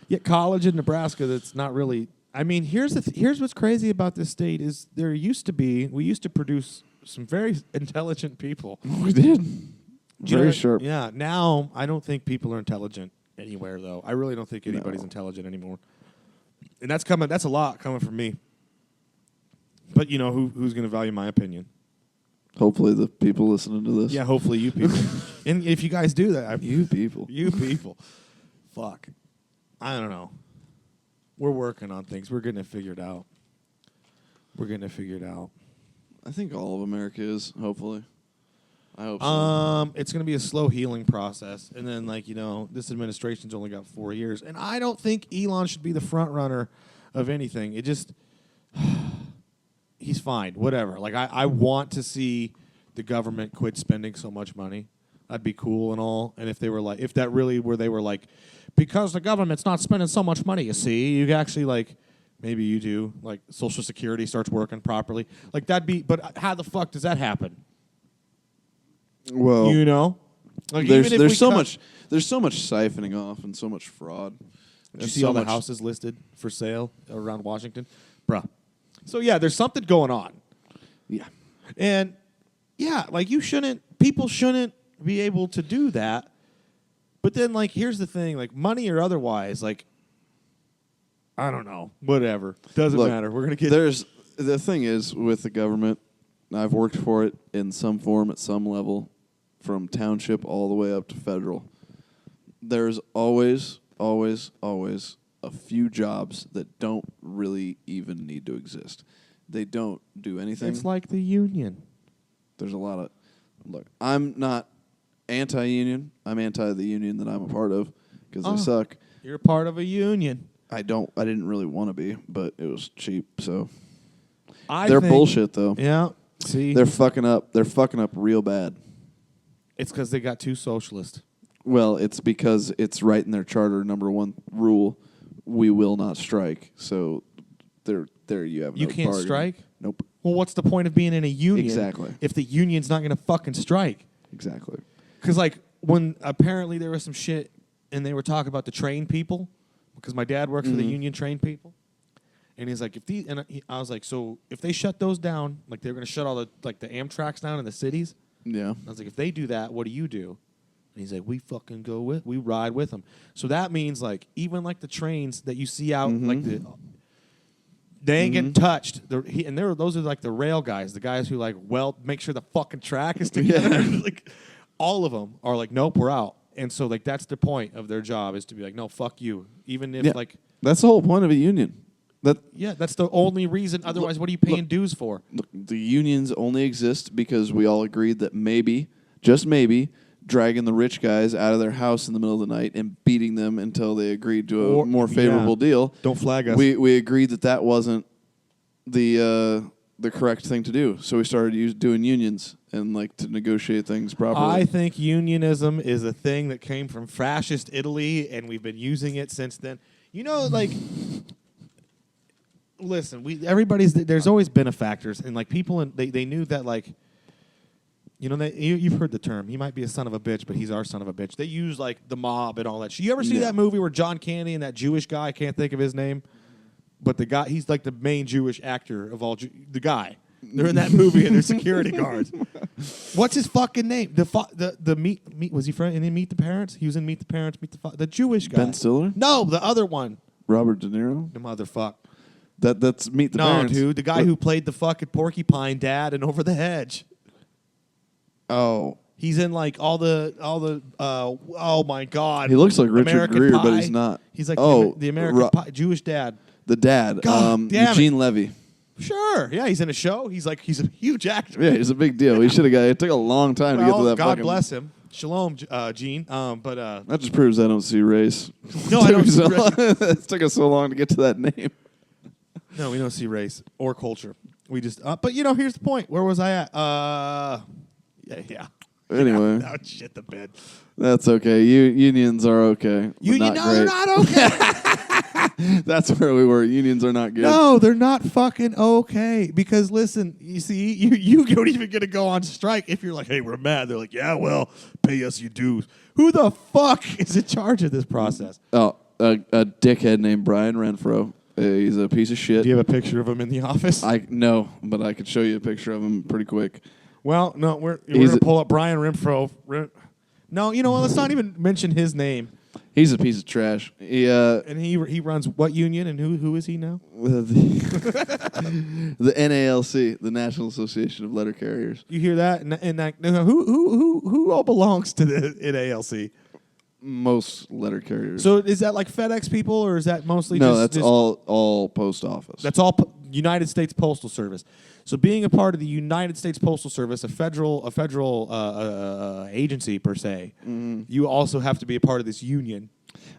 Yeah, college in Nebraska. That's not really. I mean, here's what's crazy about this state is we used to produce some very intelligent people. We did. Very sharp. Yeah. Now I don't think people are intelligent anywhere though. I really don't think anybody's intelligent anymore. And that's coming. That's a lot coming from me. But you know who's going to value my opinion? Hopefully the people listening to this. Yeah, hopefully you people. And if you guys do that, you people. Fuck. I don't know. We're working on things. We're getting it figured out. I think all of America is, hopefully. I hope so. It's going to be a slow healing process. And then, this administration's only got 4 years. And I don't think Elon should be the front runner of anything. It just... he's fine. Whatever. Like, I want to see the government quit spending so much money. That'd be cool and all. And if they were like... If that really were... They were like... Because the government's not spending so much money, you see. You actually, maybe you do. Like, Social Security starts working properly. Like, that'd be... But how the fuck does that happen? Well... Like, there's so much siphoning off and so much fraud. Did you see all the houses listed for sale around Washington? Bruh. So, yeah, there's something going on. Yeah. And, yeah, people shouldn't be able to do that. But then, here's the thing, money or otherwise, I don't know, whatever. Doesn't matter. We're going to get... The thing is, with the government, I've worked for it in some form at some level, from township all the way up to federal. There's always, always, always a few jobs that don't really even need to exist. They don't do anything. It's like the union. There's a lot of... Look, I'm not... anti-union. I'm anti the union that I'm a part of because they suck. You're a part of a union. I didn't really want to be, but it was cheap. So they're bullshit though. Yeah. See, they're fucking up. They're fucking up real bad. It's because they got too socialist. Well, it's because it's right in their charter. Number 1 rule: we will not strike. So there you have. You can't bargain. strike. Nope. Well, what's the point of being in a union? Exactly. If the union's not going to fucking strike. Exactly. Because, when apparently there was some shit and they were talking about the train people, because my dad works for the union train people, and he's like, I was like, so if they shut those down, they're going to shut all the Amtraks down in the cities? Yeah. I was like, if they do that, what do you do? And he's like, we fucking we ride with them. So that means, even the trains that you see out, they ain't getting touched. Those are the rail guys, the guys who make sure the fucking track is together. Yeah. All of them are nope, we're out. And so that's the point of their job is to be no, fuck you. Even if that's the whole point of a union. That's the only reason. Otherwise, what are you paying dues for? Look, the unions only exist because we all agreed that maybe, just maybe, dragging the rich guys out of their house in the middle of the night and beating them until they agreed to a more favorable deal. Don't flag us. We agreed that wasn't the the correct thing to do. So we started doing unions and like to negotiate things properly. I think unionism is a thing that came from fascist Italy, and we've been using it since then. You know, like, listen, there's always benefactors, and like people, and they knew that, like, you know, you've heard the term. He might be a son of a bitch, but he's our son of a bitch. They use like the mob and all that shit. You ever see that movie where John Candy and that Jewish guy, I can't think of his name, but the guy, he's like the main Jewish actor of all. The guy, they're in that movie and they're security guards. What's his fucking name? The meet was he from? And in Meet the Parents, he was in Meet the Parents. The Jewish guy. Ben Stiller? No, the other one. Robert De Niro. The motherfucker. That's Meet the Parents. No, dude, the guy who played the fucking porcupine dad in Over the Hedge. Oh. He's in like all the oh my god. He looks like Richard American Gere, Pie. but he's not. He's like the American Pie, Jewish dad. The dad. God damn Eugene Levy. Sure. Yeah, he's in a show. He's a huge actor. Yeah, he's a big deal. He should have got it. Took a long time to get to that God bless him. Shalom, Gene. That just proves I don't see race. No, I don't see race. It took us so long to get to that name. No, we don't see race or culture. We just but you know, here's the point. Where was I at? Yeah. Anyway. Oh, shit the bed. That's okay. Unions are okay. They're not okay. That's where we were. Unions are not good. No, they're not fucking okay. Because listen, you see, you don't even get to go on strike if you're like, hey, we're mad. They're like, yeah, well, pay us your dues. Who the fuck is in charge of this process? Oh, a dickhead named Brian Renfro. He's a piece of shit. Do you have a picture of him in the office? No, but I could show you a picture of him pretty quick. Well, no, we're going to pull up Brian Renfro. No, you know what? Let's not even mention his name. He's a piece of trash. And he runs what union, and who is he now? The NALC, the National Association of Letter Carriers. You hear that? And who all belongs to the NALC? Most letter carriers. So is that like FedEx people, or is that mostly that's all post office. That's all United States Postal Service. So being a part of the United States Postal Service, a federal agency per se, you also have to be a part of this union.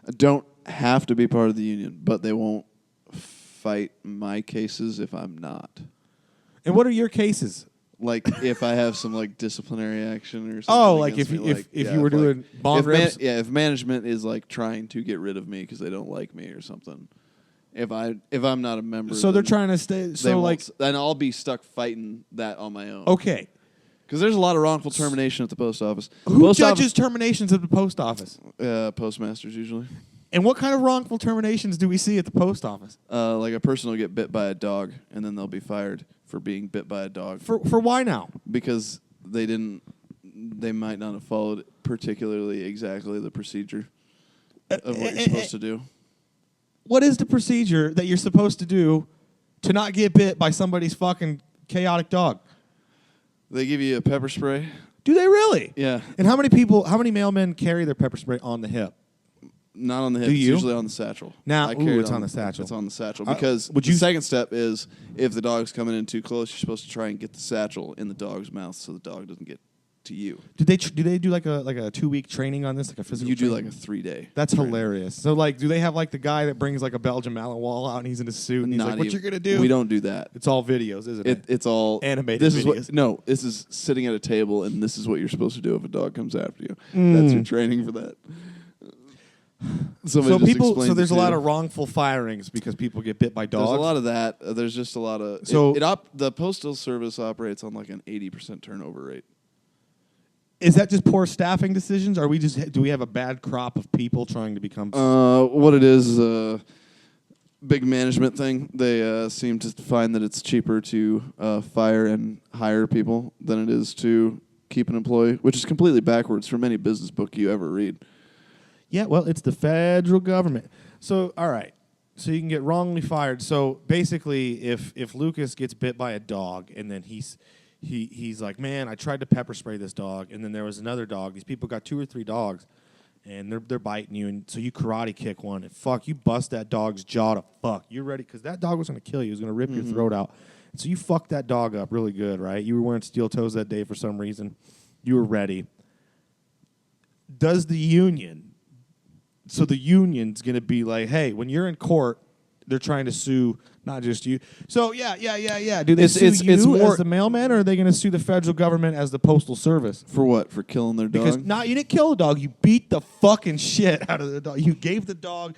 I don't have to be part of the union, but they won't fight my cases if I'm not. And what are your cases? Like if I have some like disciplinary action or something. Oh, like if you were doing bond rips? If management is like trying to get rid of me because they don't like me or something. If I'm not a member, so they're trying to stay. So like, then I'll be stuck fighting that on my own. Okay, because there's a lot of wrongful termination at the post office. Who judges terminations at the post office? Postmasters usually. And what kind of wrongful terminations do we see at the post office? Like a person will get bit by a dog, and then they'll be fired for being bit by a dog. For why now? Because they might not have followed particularly exactly the procedure of what you're supposed to do. What is the procedure that you're supposed to do to not get bit by somebody's fucking chaotic dog? They give you a pepper spray. Do they really? Yeah. And how many mailmen carry their pepper spray on the hip? Not on the hip. Do you? It's usually on the satchel. Now, it's on the satchel. It's on the satchel because the second step is if the dog's coming in too close, you're supposed to try and get the satchel in the dog's mouth so the dog doesn't get to you. Do they do like a 2-week training on this, like a physical? You do training? like a 3-day. That's hilarious. So like, do they have like the guy that brings like a Belgian Malinois out and he's in a suit and he's like, "What you gonna do?" We don't do that. It's all videos, isn't it? It's all animated videos. This is sitting at a table and this is what you're supposed to do if a dog comes after you. That's your training for that. So there's a lot of wrongful firings because people get bit by dogs. There's a lot of that. There's just a lot of the postal service operates on like an 80% turnover rate. Is that just poor staffing decisions? Or do we have a bad crop of people trying to become? What it is a big management thing. They seem to find that it's cheaper to fire and hire people than it is to keep an employee, which is completely backwards from any business book you ever read. Yeah, well, it's the federal government. So, all right. So you can get wrongly fired. So basically, if Lucas gets bit by a dog and then he's like, man, I tried to pepper spray this dog, and then there was another dog. These people got 2 or 3 dogs, and they're biting you, and so you karate kick one, and you bust that dog's jaw to fuck. You're ready, because that dog was going to kill you. He was going to rip your throat out. And so you fucked that dog up really good, right? You were wearing steel toes that day for some reason. You were ready. Does the union... So the union's going to be like, hey, when you're in court they're trying to sue not just you. So yeah. Do they sue it's you more as the mailman, or are they going to sue the federal government as the postal service? For what? For killing their dog? Because you didn't kill the dog. You beat the fucking shit out of the dog. You gave the dog.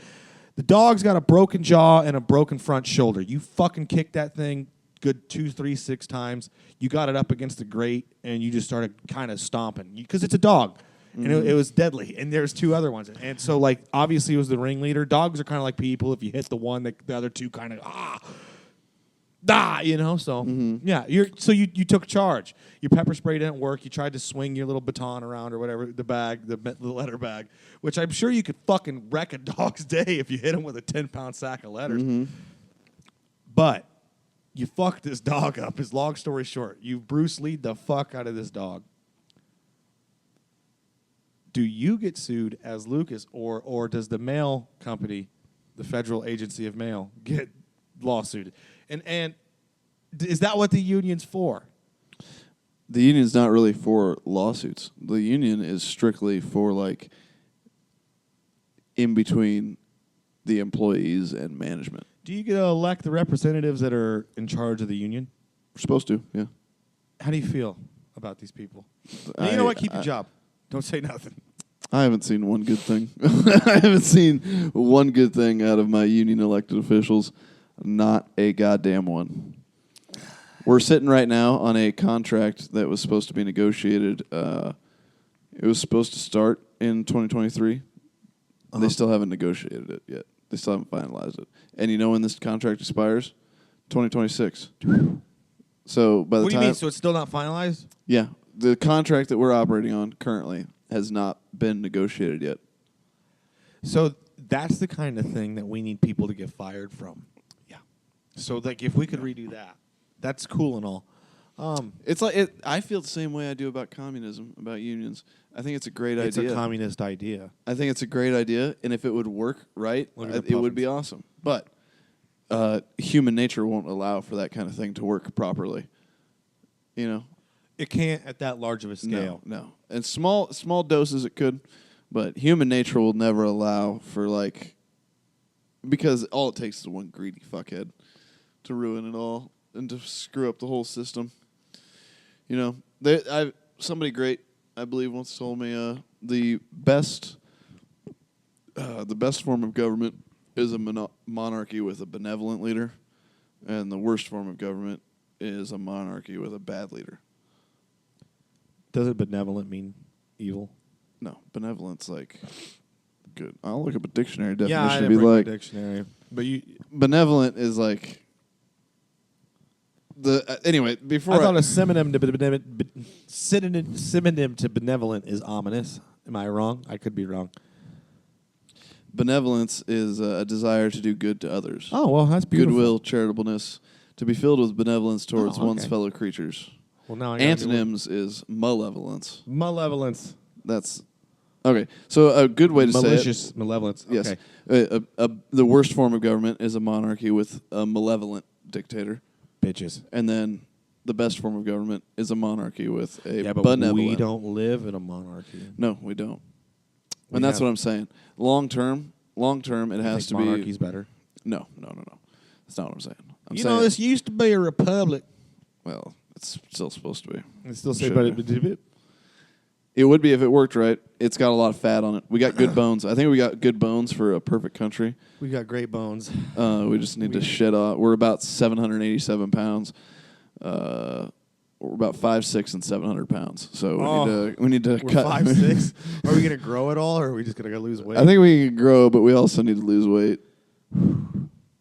The dog's got a broken jaw and a broken front shoulder. You fucking kicked that thing good 2, 3, 6 times. You got it up against the grate, and you just started kind of stomping. Because it's a dog. And it was deadly. And there's 2 other ones. And so, like, obviously it was the ringleader. Dogs are kind of like people. If you hit the one, the other 2 kind of, you know? So, yeah. You took charge. Your pepper spray didn't work. You tried to swing your little baton around or whatever, the bag, the letter bag, which I'm sure you could fucking wreck a dog's day if you hit him with a 10-pound sack of letters. But you fucked this dog up. Is long story short. You Bruce Lee'd the fuck out of this dog. Do you get sued as Lucas, or does the mail company, the Federal Agency of Mail, get lawsuited? And is that what the union's for? The union's not really for lawsuits. The union is strictly for, like, in between the employees and management. Do you get to elect the representatives that are in charge of the union? We're supposed to, yeah. How do you feel about these people? Now, you know what? Keep your job. Don't say nothing. I haven't seen one good thing. I haven't seen one good thing out of my union elected officials. Not a goddamn one. We're sitting right now on a contract that was supposed to be negotiated. It was supposed to start in 2023. They still haven't negotiated it yet. They still haven't finalized it. And you know when this contract expires? 2026. So by the time... What do you mean? So it's still not finalized? Yeah. The contract that we're operating on currently has not been negotiated yet. So that's the kind of thing that we need people to get fired from. Yeah. So like if we could redo that, that's cool and all. It's like I feel the same way I do about communism, about unions. I think it's a great idea. It's a communist idea. I think it's a great idea, and if it would work right, it would be awesome. But human nature won't allow for that kind of thing to work properly. You know? It can't at that large of a scale. No. And small doses it could, but human nature will never allow for, like, because all it takes is one greedy fuckhead to ruin it all and to screw up the whole system. You know, somebody great, I believe, once told me the best form of government is a monarchy with a benevolent leader, and the worst form of government is a monarchy with a bad leader. Doesn't benevolent mean evil? No, benevolent's like good. I'll look up a dictionary definition. Yeah, I to be didn't like bring a dictionary. But benevolent is like the anyway. Before I thought a synonym to benevolent is ominous. Am I wrong? I could be wrong. Benevolence is a desire to do good to others. Oh well, that's beautiful. Goodwill, charitableness, to be filled with benevolence towards one's fellow creatures. Well, now antonyms is malevolence. Malevolence. That's okay. So a good way to say it. Malicious malevolence. Yes. Okay. The worst form of government is a monarchy with a malevolent dictator. Bitches. And then the best form of government is a monarchy with a but benevolent. We don't live in a monarchy. No, we don't. And that's what I'm saying. Long term, it has to be. Monarchy's better. No. That's not what I'm saying. You know, this used to be a republic. Well, it's still supposed to be. It's still say, but it would be if it worked right. It's got a lot of fat on it. We got good bones. I think we got good bones for a perfect country. We got great bones. We just need to shed off. We're about 787 pounds. We're about 5'6" and 700 pounds. So we need to cut. 5'6". Are we gonna grow at all, or are we just gonna lose weight? I think we can grow, but we also need to lose weight.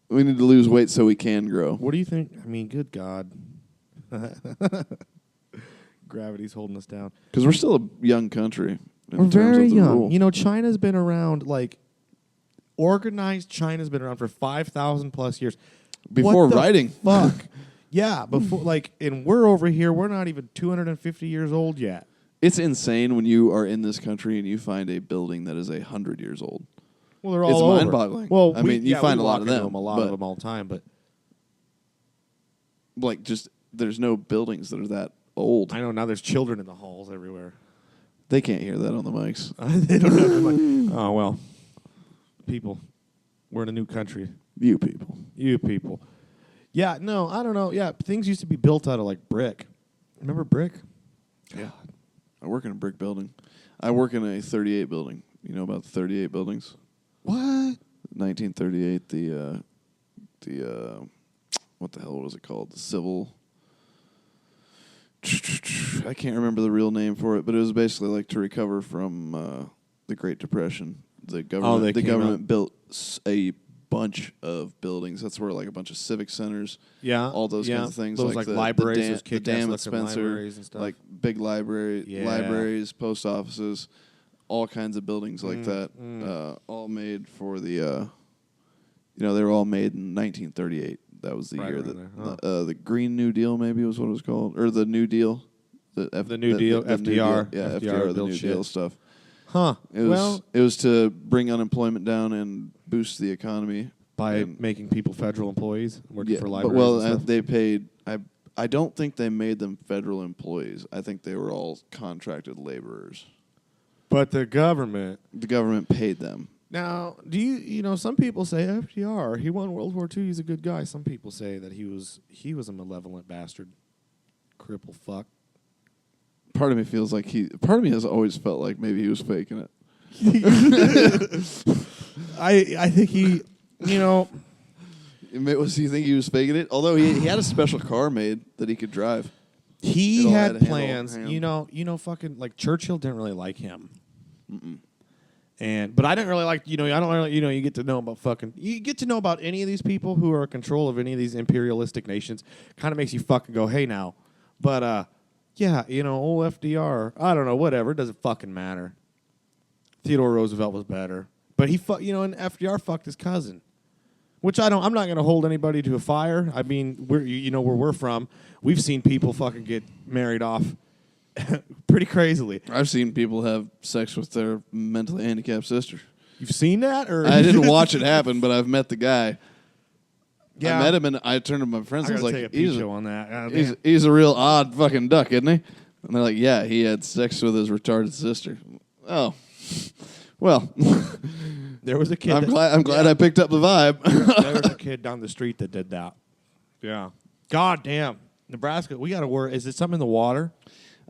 We need to lose weight so we can grow. What do you think? I mean, good God. Gravity's holding us down. Because we're still a young country. We're very young. Rule. You know, China's been around, organized China's been around for 5,000 plus years. Before writing. Fuck. Yeah, before, and we're over here, we're not even 250 years old yet. It's insane when you are in this country and you find a building that is 100 years old. Well, they're all over. It's mind-boggling. Well, you find a lot of them. A lot of them all the time, but... there's no buildings that are that old. I know, now there's children in the halls everywhere. They can't hear that on the mics. They don't have the mic. Oh, well. People. We're in a new country. You people. You people. Yeah, no, I don't know. Yeah, things used to be built out of like brick. Remember brick? Yeah. I work in a brick building. I work in a 38 building. You know about the 38 buildings? What? 1938, the what the hell was it called? The civil. I can't remember the real name for it, but it was basically like to recover from the Great Depression. The government built a bunch of buildings. That's where like a bunch of civic centers, all those kinds of things, those like libraries, the dam at Spencer, and stuff. like big libraries, post offices, all kinds of buildings like that, all made for the, they were all made in 1938. That was the year that the Green New Deal maybe was what it was called, or the New Deal, the New Deal, FDR, FDR, the New Deal stuff. Huh. It was to bring unemployment down and boost the economy by making people federal employees working for libraries. But and stuff. They paid. I don't think they made them federal employees. I think they were all contracted laborers. But the government paid them. Now, do you some people say FDR, he won World War II, he's a good guy. Some people say that he was a malevolent bastard, cripple fuck. Part of me feels like part of me has always felt like maybe he was faking it. I think he, Was you think he was faking it? Although he had a special car made that he could drive. He had plans. Fucking like Churchill didn't really like him. Mm-mm. But I didn't really like, I don't really, you get to know about any of these people who are in control of any of these imperialistic nations. Kind of makes you fucking go, hey now. But, old FDR, I don't know, whatever. It doesn't fucking matter. Theodore Roosevelt was better. But and FDR fucked his cousin. Which I'm not going to hold anybody to a fire. I mean, where we're from, we've seen people fucking get married off pretty crazily. I've seen people have sex with their mentally handicapped sister. You've seen that? Or I didn't watch it happen, but I've met the guy. Yeah. I met him and I turned to my friends. I was like, on that. He's a real odd fucking duck, isn't he? And they're like, yeah, he had sex with his retarded sister. Oh, well. There was a kid. I'm glad I picked up the vibe. There was a kid down the street that did that. Yeah. God damn. Nebraska, we got to worry. Is it something in the water?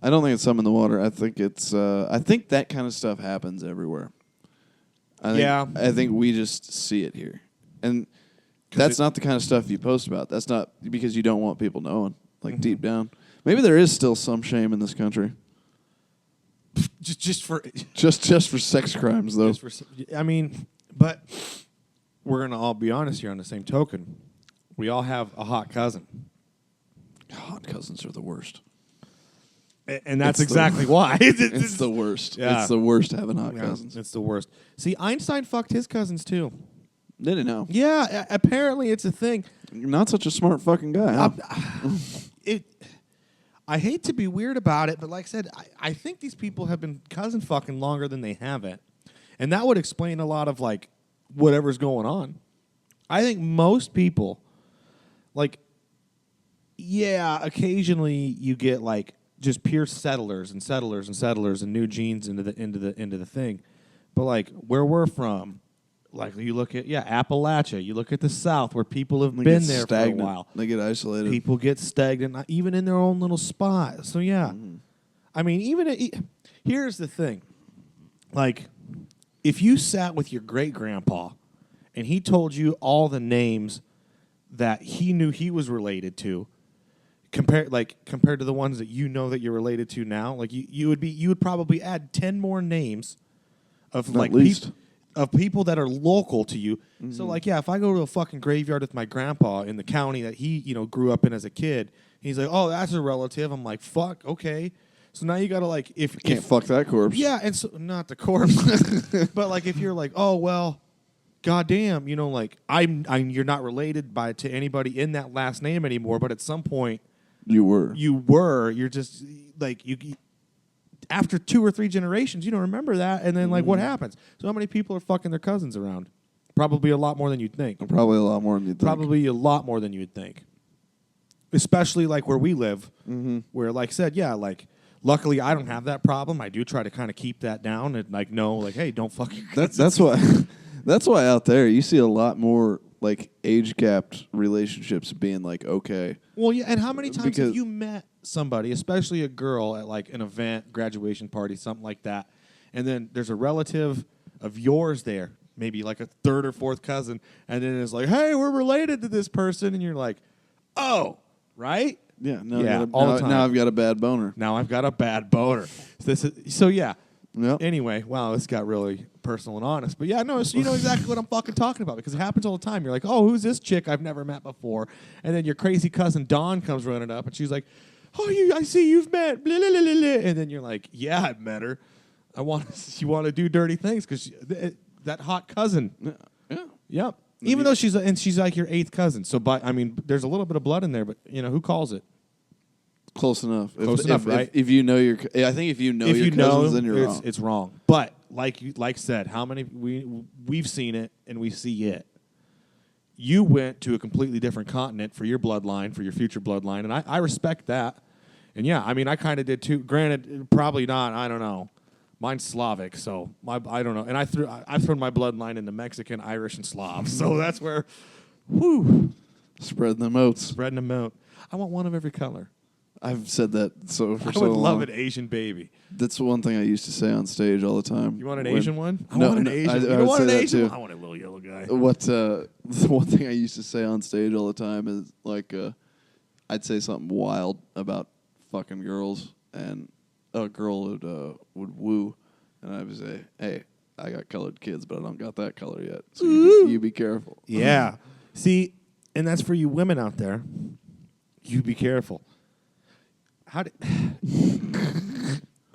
I don't think it's something in the water. I think it's. I think that kind of stuff happens everywhere. I think we just see it here, and that's not the kind of stuff you post about. That's not because you don't want people knowing. Like deep down, maybe there is still some shame in this country. Just for sex crimes, though. But we're gonna all be honest here. On the same token, we all have a hot cousin. Hot cousins are the worst. And that's exactly why. It's the worst. Yeah. It's the worst having hot cousins. It's the worst. See, Einstein fucked his cousins, too. Did he know? Yeah, apparently it's a thing. You're not such a smart fucking guy, huh? I hate to be weird about it, but like I said, I think these people have been cousin fucking longer than they haven't. And that would explain a lot of, like, whatever's going on. I think most people, like, occasionally you get, like, just pure settlers and new genes into the thing. But like where we're from, like you look at Appalachia, you look at the South where people have been there stagnant for a while. They get isolated. People get stagnant even in their own little spot. So yeah. I mean here's the thing. Like if you sat with your great grandpa and he told you all the names that he knew he was related to, compared to the ones that you know that you're related to now, like you would probably add 10 more names of like of people that are local to you. Mm-hmm. So like if I go to a fucking graveyard with my grandpa in the county that he grew up in as a kid, he's like, oh, that's a relative. I'm like, fuck, okay. So now you gotta like if can't fuck that corpse. Yeah, and so not the corpse, but like if you're like, oh well, goddamn, like I'm you're not related to anybody in that last name anymore, but at some point. You were. You're just like you. After 2 or 3 generations, you don't remember that, and then like what happens? So how many people are fucking their cousins around? Probably a lot more than you'd think. Probably a lot more than you'd think. Especially like where we live, where like I said, like luckily I don't have that problem. I do try to kind of keep that down and like know like hey, don't fucking. That's why. That's why out there you see a lot more like age-gapped relationships being like okay. Well, yeah, and how many times have you met somebody, especially a girl, at like an event, graduation party, something like that, and then there's a relative of yours there, maybe like a third or fourth cousin, and then it's like, hey, we're related to this person, and you're like, oh, right? Yeah, all the time. Now I've got a bad boner. Now I've got a bad boner. So yeah. Yep. Anyway, wow, this got really personal and honest. But yeah, no, so you know exactly what I'm fucking talking about because it happens all the time. You're like, oh, who's this chick I've never met before? And then your crazy cousin Dawn comes running up and she's like, oh, I see you've met. Blah, blah, blah, blah. And then you're like, yeah, I've met her. She want to do dirty things because that hot cousin. Yeah. Yep. Even though she's like your eighth cousin. So, there's a little bit of blood in there, but you know who calls it? Close enough. Close enough, right? If you know I think if you know your cousins, then you're wrong. It's wrong. But like said, how many we've seen it and we see it. You went to a completely different continent for your bloodline, for your future bloodline, and I respect that. And yeah, I mean, I kind of did too. Granted, probably not. I don't know. Mine's Slavic, so I don't know. And I've thrown my bloodline into Mexican, Irish, and Slav. So that's where, spreading them oats. Spreading them out. I want one of every color. I've said that for so long. I would love an Asian baby. That's one thing I used to say on stage all the time. You want an Asian one? I want an Asian. You don't want an Asian one? I want a little yellow guy. The one thing I used to say on stage all the time is like, I'd say something wild about fucking girls, and a girl would woo, and I would say, hey, I got colored kids, but I don't got that color yet. So you be careful. Yeah. See, and that's for you women out there. You be careful.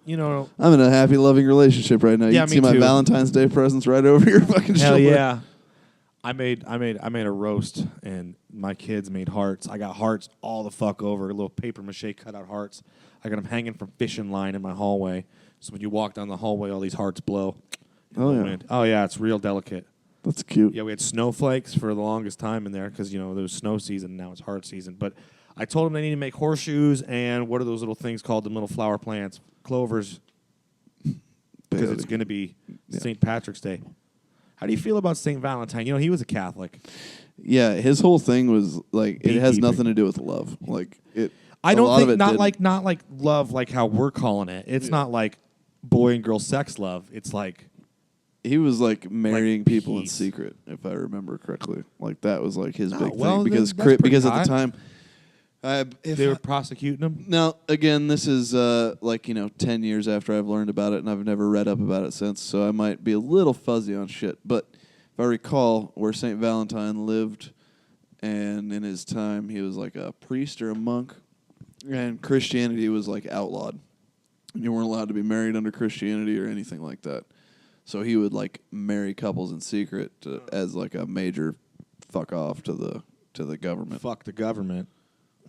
You know, I'm in a happy, loving relationship right now. You yeah, can see my Valentine's Day presents right over your fucking shoulder. Hell yeah. I made a roast, and my kids made hearts. I got hearts all the fuck over, little paper mache cutout hearts. I got them hanging from fishing line in my hallway. So when you walk down the hallway, all these hearts blow. Oh yeah. Wind. Oh yeah, it's real delicate. That's cute. Yeah, we had snowflakes for the longest time in there because there was snow season. Now it's heart season, but. I told them they need to make horseshoes and what are those little things called, the little flower plants? Clovers. Because it's going to be St. Patrick's Day. How do you feel about St. Valentine? You know, he was a Catholic. Yeah, his whole thing was like it has nothing to do with love. Like it. I don't think not like love like how we're calling it. It's not like boy and girl sex love. It's like he was like marrying people in secret, if I remember correctly. Like that was like his big thing because at the time. They were prosecuting him? Now, again, this is 10 years after I've learned about it, and I've never read up about it since, so I might be a little fuzzy on shit. But if I recall where St. Valentine lived, and in his time, he was like a priest or a monk, and Christianity was like outlawed. You weren't allowed to be married under Christianity or anything like that. So he would like marry couples in secret as like a major fuck off to the government. Fuck the government.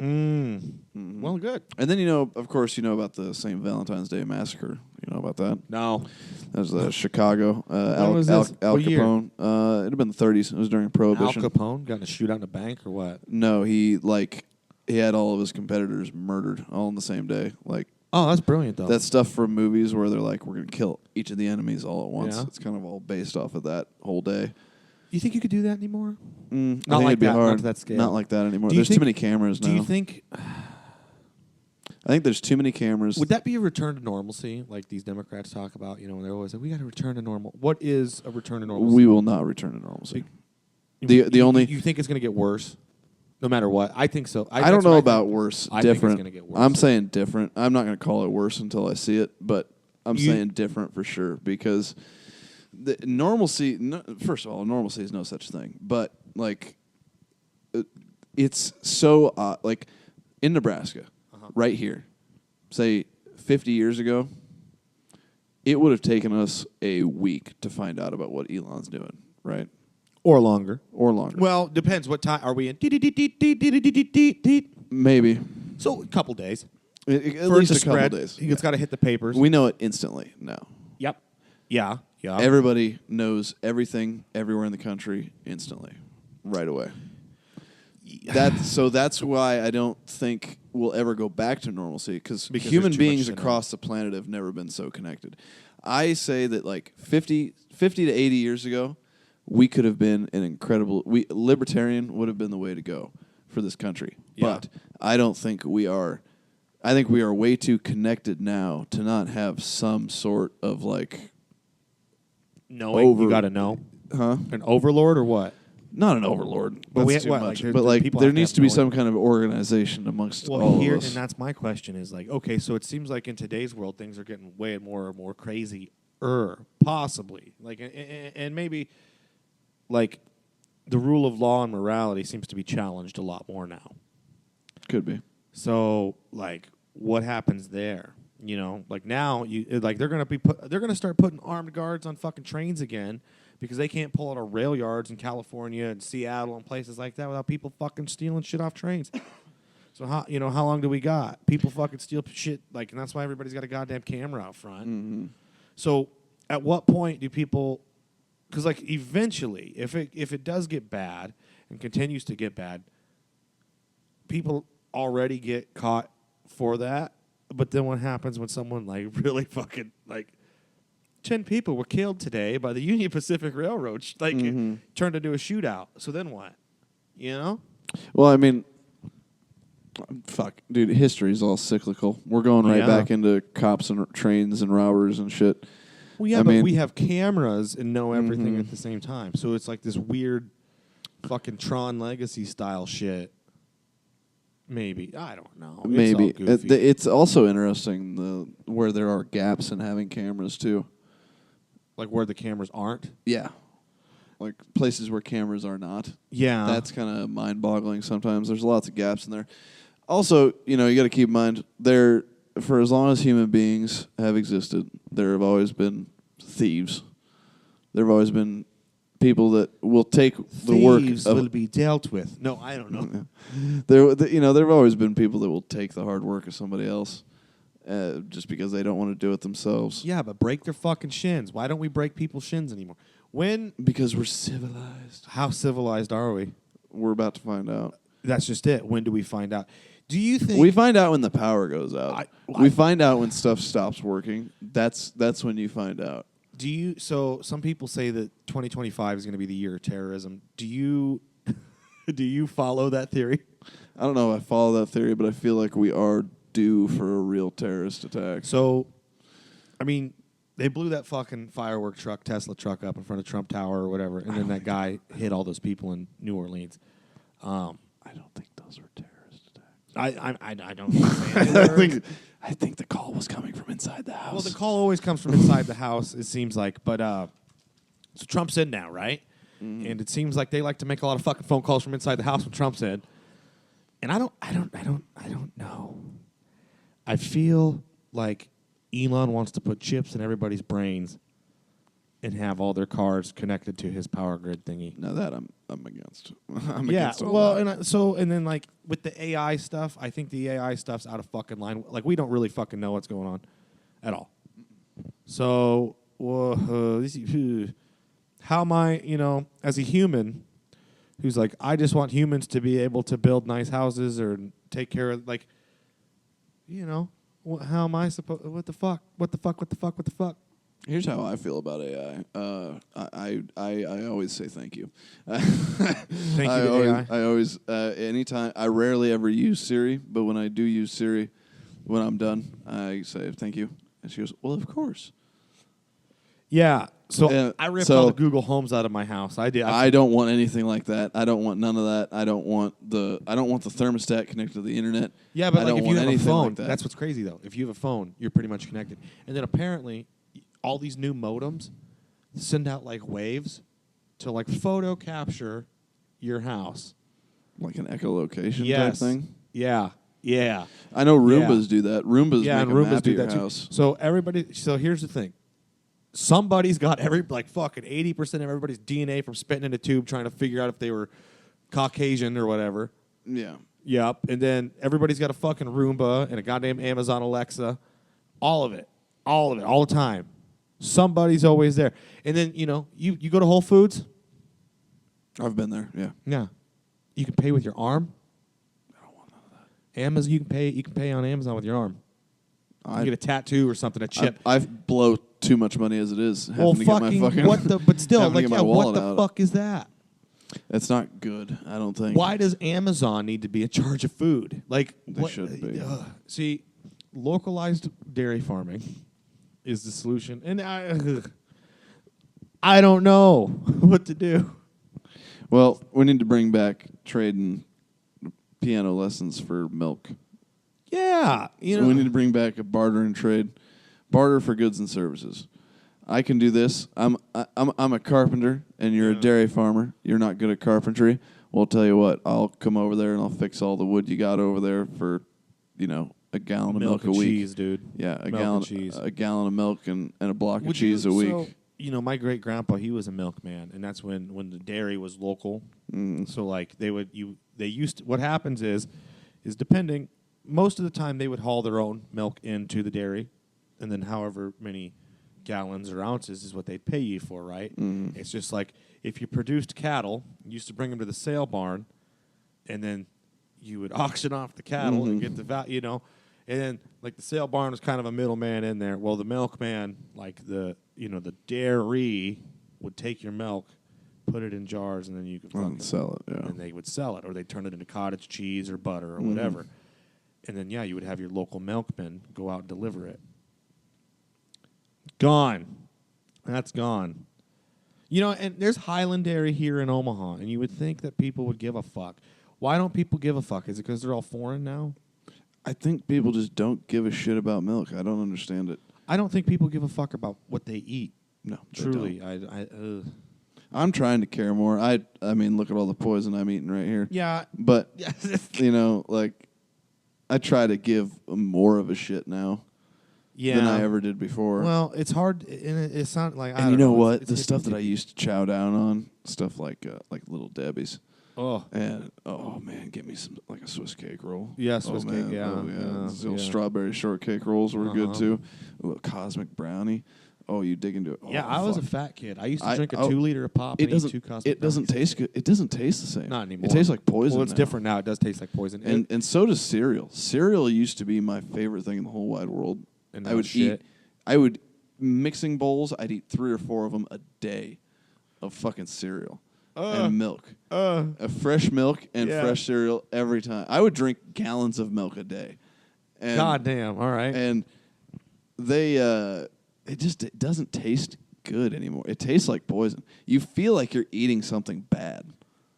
Mm-hmm. Well, good. And then, of course, about the St. Valentine's Day Massacre. You know about that? No. That was Chicago. When was this? Al Capone. It had been the 30s. It was during Prohibition. Al Capone got in a shootout in a bank or what? No, he had all of his competitors murdered all on the same day. Like, oh, that's brilliant, though. That stuff from movies where they're like, we're going to kill each of the enemies all at once. Yeah. It's kind of all based off of that whole day. You think you could do that anymore? Not like that. Not to that scale. Not like that anymore. There's too many cameras now. Do you think? I think there's too many cameras. Would that be a return to normalcy, like these Democrats talk about? They're always like, we got to return to normal. What is a return to normalcy? We will not return to normalcy. You think it's going to get worse, no matter what? I think so. I don't know about worse. I different. think it's going to get worse. I'm saying different. I'm not going to call it worse until I see it, but I'm saying different for sure because. The normalcy. First of all, normalcy is no such thing. But it's so like in Nebraska, right here. Say 50 years ago, it would have taken us a week to find out about what Elon's doing, right? Or longer. Well, depends. What time are we in? Maybe. So a couple days. At least a couple days. It's got to hit the papers. We know it instantly now. Yep. Yeah. Yeah. Everybody knows everything everywhere in the country instantly, right away. That's why I don't think we'll ever go back to normalcy because human beings across the planet have never been so connected. I say that like 50 to 80 years ago, we could have been an incredible. Libertarian would have been the way to go for this country. Yeah. But I don't think we are. I think we are way too connected now to not have some sort of like. Knowing you got to know, huh? An overlord or what? Not an overlord, but that's too much. But like, there needs to be some kind of organization amongst all of us. And that's my question: is like, okay, so it seems like in today's world, things are getting way more and more crazy, possibly, like, and maybe, like, the rule of law and morality seems to be challenged a lot more now. Could be. So, like, what happens there? You know, like now, they're gonna start putting armed guards on fucking trains again. Because they can't pull out of rail yards in California and Seattle and places like that without people fucking stealing shit off trains. So how long do we got? People fucking steal shit, like, and that's why everybody's got a goddamn camera out front. Mm-hmm. So at what point do people? Because like eventually, if it does get bad and continues to get bad, people already get caught for that. But then what happens when someone like really fucking like 10 people were killed today by the Union Pacific Railroad, turned into a shootout. So then what? You know? Well, I mean, fuck, dude, history's all cyclical. We're going right back into cops and trains and robbers and shit. Well, yeah, but we have cameras and know everything at the same time. So it's like this weird fucking Tron Legacy style shit. Maybe. I don't know. Maybe. It's also interesting where there are gaps in having cameras, too. Like where the cameras aren't? Yeah. Like places where cameras are not. Yeah. That's kind of mind-boggling sometimes. There's lots of gaps in there. Also, you got to keep in mind, for as long as human beings have existed, there have always been thieves. There have always been people that will take the work of... Thieves will be dealt with. No, I don't know. There have always been people that will take the hard work of somebody else. Just because they don't want to do it themselves. Yeah, but break their fucking shins. Why don't we break people's shins anymore? Because we're civilized. How civilized are we? We're about to find out. That's just it. When do we find out? Do you think... We find out when the power goes out. We find out when stuff stops working. That's when you find out. So some people say that 2025 is going to be the year of terrorism. Do you follow that theory? I don't know if I follow that theory, but I feel like we are due for a real terrorist attack. So, I mean, they blew that fucking firework truck, Tesla truck up in front of Trump Tower or whatever, and then that guy hit all those people in New Orleans. I don't think those were terrorist attacks. I don't I think the call was coming from inside the house. Well, the call always comes from inside the house, it seems like. But so Trump's in now, right? Mm-hmm. And it seems like they like to make a lot of fucking phone calls from inside the house when Trump's in. And I don't know. I feel like Elon wants to put chips in everybody's brains and have all their cars connected to his power grid thingy. Now that I'm against. Against all that. And then like with the AI stuff, I think the AI stuff's out of fucking line. Like we don't really fucking know what's going on at all. So how am I, as a human who's like, I just want humans to be able to build nice houses or take care of, like, how am I supposed? What the fuck? Here's how I feel about AI. I always say thank you. Thank you to AI. I always anytime I rarely ever use Siri, but when I do use Siri, when I'm done, I say thank you, and she goes, "Well, of course." Yeah. So I ripped all the Google Homes out of my house. I did. I don't want anything like that. I don't want none of that. I don't want the thermostat connected to the internet. Yeah, but like if you have a phone, that's what's crazy though. If you have a phone, you're pretty much connected. And then apparently, all these new modems send out like waves to like photo capture your house, like an echolocation type thing. Yeah. Yeah. I know Roombas do that. Roombas make and a Roombas map do of your that house. Too. So here's the thing. Somebody's got fucking 80% of everybody's DNA from spitting in a tube trying to figure out if they were Caucasian or whatever. Yeah. Yep. And then everybody's got a fucking Roomba and a goddamn Amazon Alexa. All of it, all the time. Somebody's always there. And then, you go to Whole Foods. I've been there, yeah. Yeah. You can pay with your arm. I don't want none of that. Amazon, you can pay on Amazon with your arm. You get a tattoo or something, a chip. I blow too much money as it is. Well, but still, like, yeah, what the fuck is that? It's not good, I don't think. Why does Amazon need to be in charge of food? Like, they should be. See, localized dairy farming is the solution, and I don't know what to do. Well, we need to bring back trading piano lessons for milk. Yeah, we need to bring back a barter and trade, barter for goods and services. I can do this. I'm a carpenter, and you're a dairy farmer. You're not good at carpentry. Well, I'll tell you what. I'll come over there and I'll fix all the wood you got over there for, a gallon of milk a week. Cheese, dude. Yeah, a gallon of milk and a block of cheese a week. So, my great grandpa, he was a milkman, and that's when the dairy was local. So like what happens is depending. Most of the time, they would haul their own milk into the dairy, and then however many gallons or ounces is what they'd pay you for, right? It's just like if you produced cattle, you used to bring them to the sale barn, and then you would auction off the cattle and get the value, and then like the sale barn was kind of a middleman in there. Well, the milkman, like the dairy, would take your milk, put it in jars, and then you could sell it. Yeah, and they would sell it, or they'd turn it into cottage cheese or butter or whatever. And then, you would have your local milkman go out and deliver it. Gone. That's gone. And there's Highland Dairy here in Omaha, and you would think that people would give a fuck. Why don't people give a fuck? Is it because they're all foreign now? I think people just don't give a shit about milk. I don't understand it. I don't think people give a fuck about what they eat. No, truly. I'm trying to care more. I mean, look at all the poison I'm eating right here. Yeah. But, I try to give more of a shit now than I ever did before. Well, it's hard, and it's not like. And you know what? The stuff that I used to chow down on, stuff like Little Debbie's. Oh. And man, get me some like a Swiss cake roll. Yeah, Swiss cake. Yeah. Oh yeah. The little strawberry shortcake rolls were good too. A little cosmic brownie. Oh, you dig into it. I was a fat kid. I used to drink a 2-liter of pop and eat 2 cosmic It doesn't taste good. It doesn't taste the same. Not anymore. It tastes like poison. Well, it's different now. It does taste like poison. And so does cereal. Cereal used to be my favorite thing in the whole wide world. And I would mixing bowls. I'd eat 3 or 4 of them a day of fucking cereal and milk. A fresh milk and fresh cereal every time. I would drink gallons of milk a day. And, God damn. All right. And they it doesn't taste good anymore. It tastes like poison. You feel like you're eating something bad.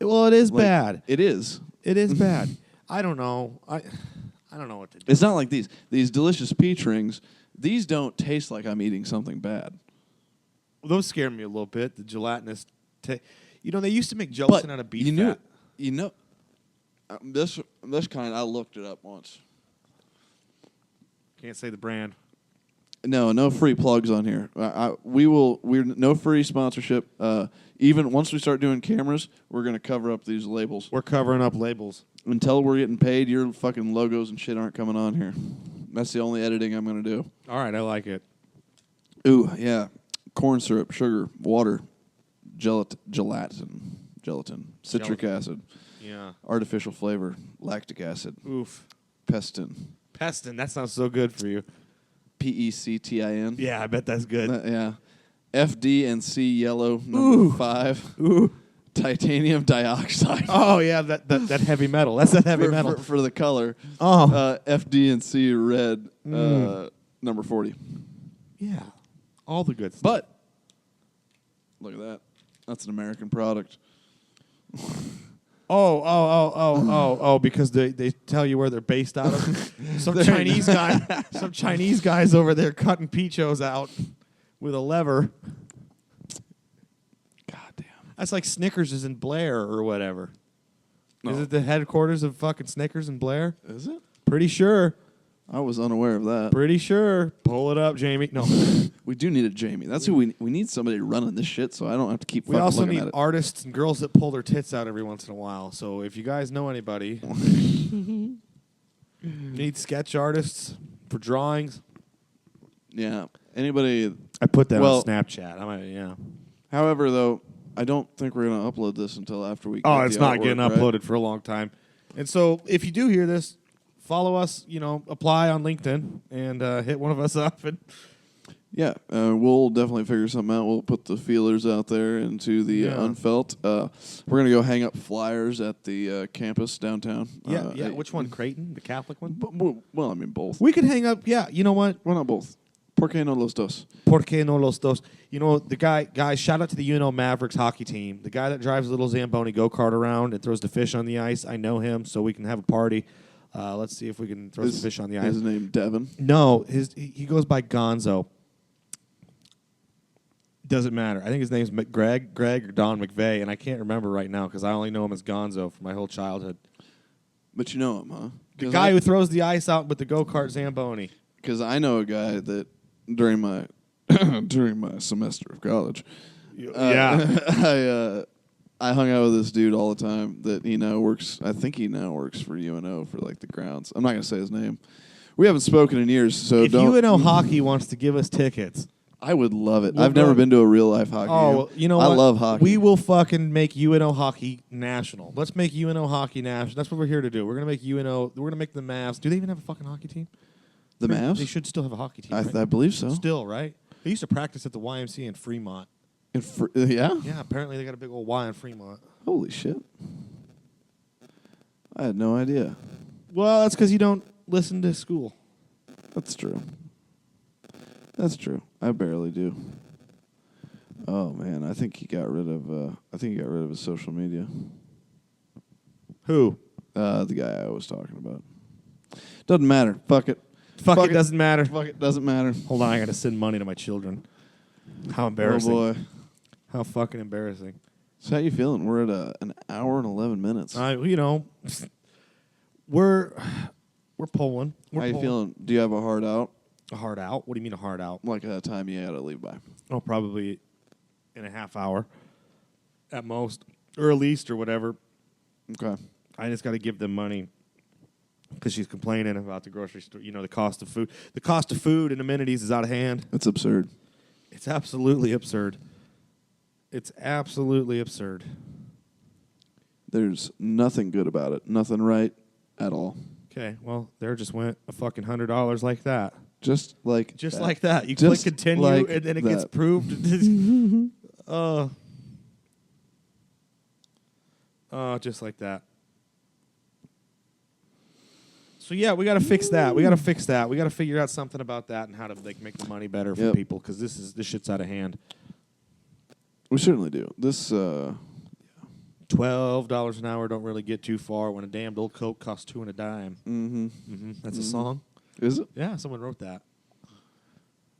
Well, it is bad. It is. It is bad. I don't know. I don't know what to do. It's not like these delicious peach rings. These don't taste like I'm eating something bad. Well, those scare me a little bit. The gelatinous. They used to make gelatin out of beef fat. This kind. I looked it up once. Can't say the brand. No free plugs on here. We're no free sponsorship. Even once we start doing cameras, we're going to cover up these labels. We're covering up labels. Until we're getting paid, your fucking logos and shit aren't coming on here. That's the only editing I'm going to do. All right, I like it. Ooh, yeah. Corn syrup, sugar, water, gelatin, citric acid. Yeah. Artificial flavor, lactic acid. Oof. Pestin. That sounds so good for you. PECTIN. Yeah, I bet that's good. Yeah. FD&C yellow, number 5. Ooh. Titanium dioxide. Oh, yeah, that heavy metal. That's that heavy metal. For the color. Oh. FD&C red, number 40. Yeah. All the good stuff. But, look at that. That's an American product. Oh, because they tell you where they're based out of. Some Chinese guys over there cutting peachos out with a lever. God damn. That's like Snickers is in Blair or whatever. No. Is it the headquarters of fucking Snickers in Blair? Is it? Pretty sure. I was unaware of that. Pretty sure. Pull it up, Jamie. No. We do need a Jamie. That's who we need somebody running this shit so I don't have to keep fucking looking at it. We also need artists and girls that pull their tits out every once in a while. So if you guys know anybody, need sketch artists for drawings. Yeah. Anybody. I put that on Snapchat. However, though, I don't think we're going to upload this until after we get it's not getting uploaded for a long time. And so if you do hear this, follow us. Apply on LinkedIn and hit one of us up. And yeah, we'll definitely figure something out. We'll put the feelers out there into the unfelt. We're gonna go hang up flyers at the campus downtown. Yeah. Which one? Creighton, the Catholic one? Well, I mean both. We could hang up. Yeah, you know what? Why not both? ¿Por qué no los dos? ¿Por qué no los dos? The guys, shout out to the UNO Mavericks hockey team. The guy that drives a little Zamboni go-kart around and throws the fish on the ice. I know him, so we can have a party. Let's see if we can throw some fish on the ice. His name Devin? No, he goes by Gonzo. Doesn't matter. I think his name's Greg or Don McVeigh, and I can't remember right now because I only know him as Gonzo for my whole childhood. But you know him, huh? The guy who throws the ice out with the go-kart Zamboni. Because I know a guy that during my semester of college, I hung out with this dude all the time that he now works. I think he now works for UNO for like the grounds. I'm not gonna say his name. We haven't spoken in years, so if UNO hockey wants to give us tickets, I would love it. I've never been to a real life hockey game. Well, you know what? I love hockey. We will fucking make UNO hockey national. Let's make UNO hockey national. That's what we're here to do. We're gonna make UNO. We're gonna make the Mavs. Do they even have a fucking hockey team? The Mavs? They should still have a hockey team. Right? I believe so. Still, right? They used to practice at the YMCA in Fremont. Yeah? Yeah, apparently they got a big old Y in Fremont. Holy shit. I had no idea. Well, that's because you don't listen to school. That's true. I barely do. Oh man, I think he got rid of his social media. Who? The guy I was talking about. Doesn't matter. Fuck it. Fuck it doesn't matter. Fuck it doesn't matter. Hold on, I got to send money to my children. How embarrassing. Oh boy. How fucking embarrassing. So how you feeling? We're at an hour and 11 minutes. We're pulling. How you feeling? Do you have a hard out? A hard out? What do you mean a hard out? Like a time you had to leave by? Oh, probably in a half hour at most, or at least, or whatever. Okay. I just got to give them money because she's complaining about the grocery store. The cost of food. The cost of food and amenities is out of hand. It's absurd. It's absolutely absurd. It's absolutely absurd. There's nothing good about it. Nothing right at all. Okay, well, there just went a fucking $100 like that. Just like that. You just click continue, like and then it that. gets proved. Just like that. So yeah, we got to fix that. We got to figure out something about that and how to make the money better for people because this shit's out of hand. We certainly do. This $12 an hour don't really get too far when a damned old Coke costs 2 and a dime. Mm-hmm. Mm-hmm. That's a song. Is it? Yeah, someone wrote that.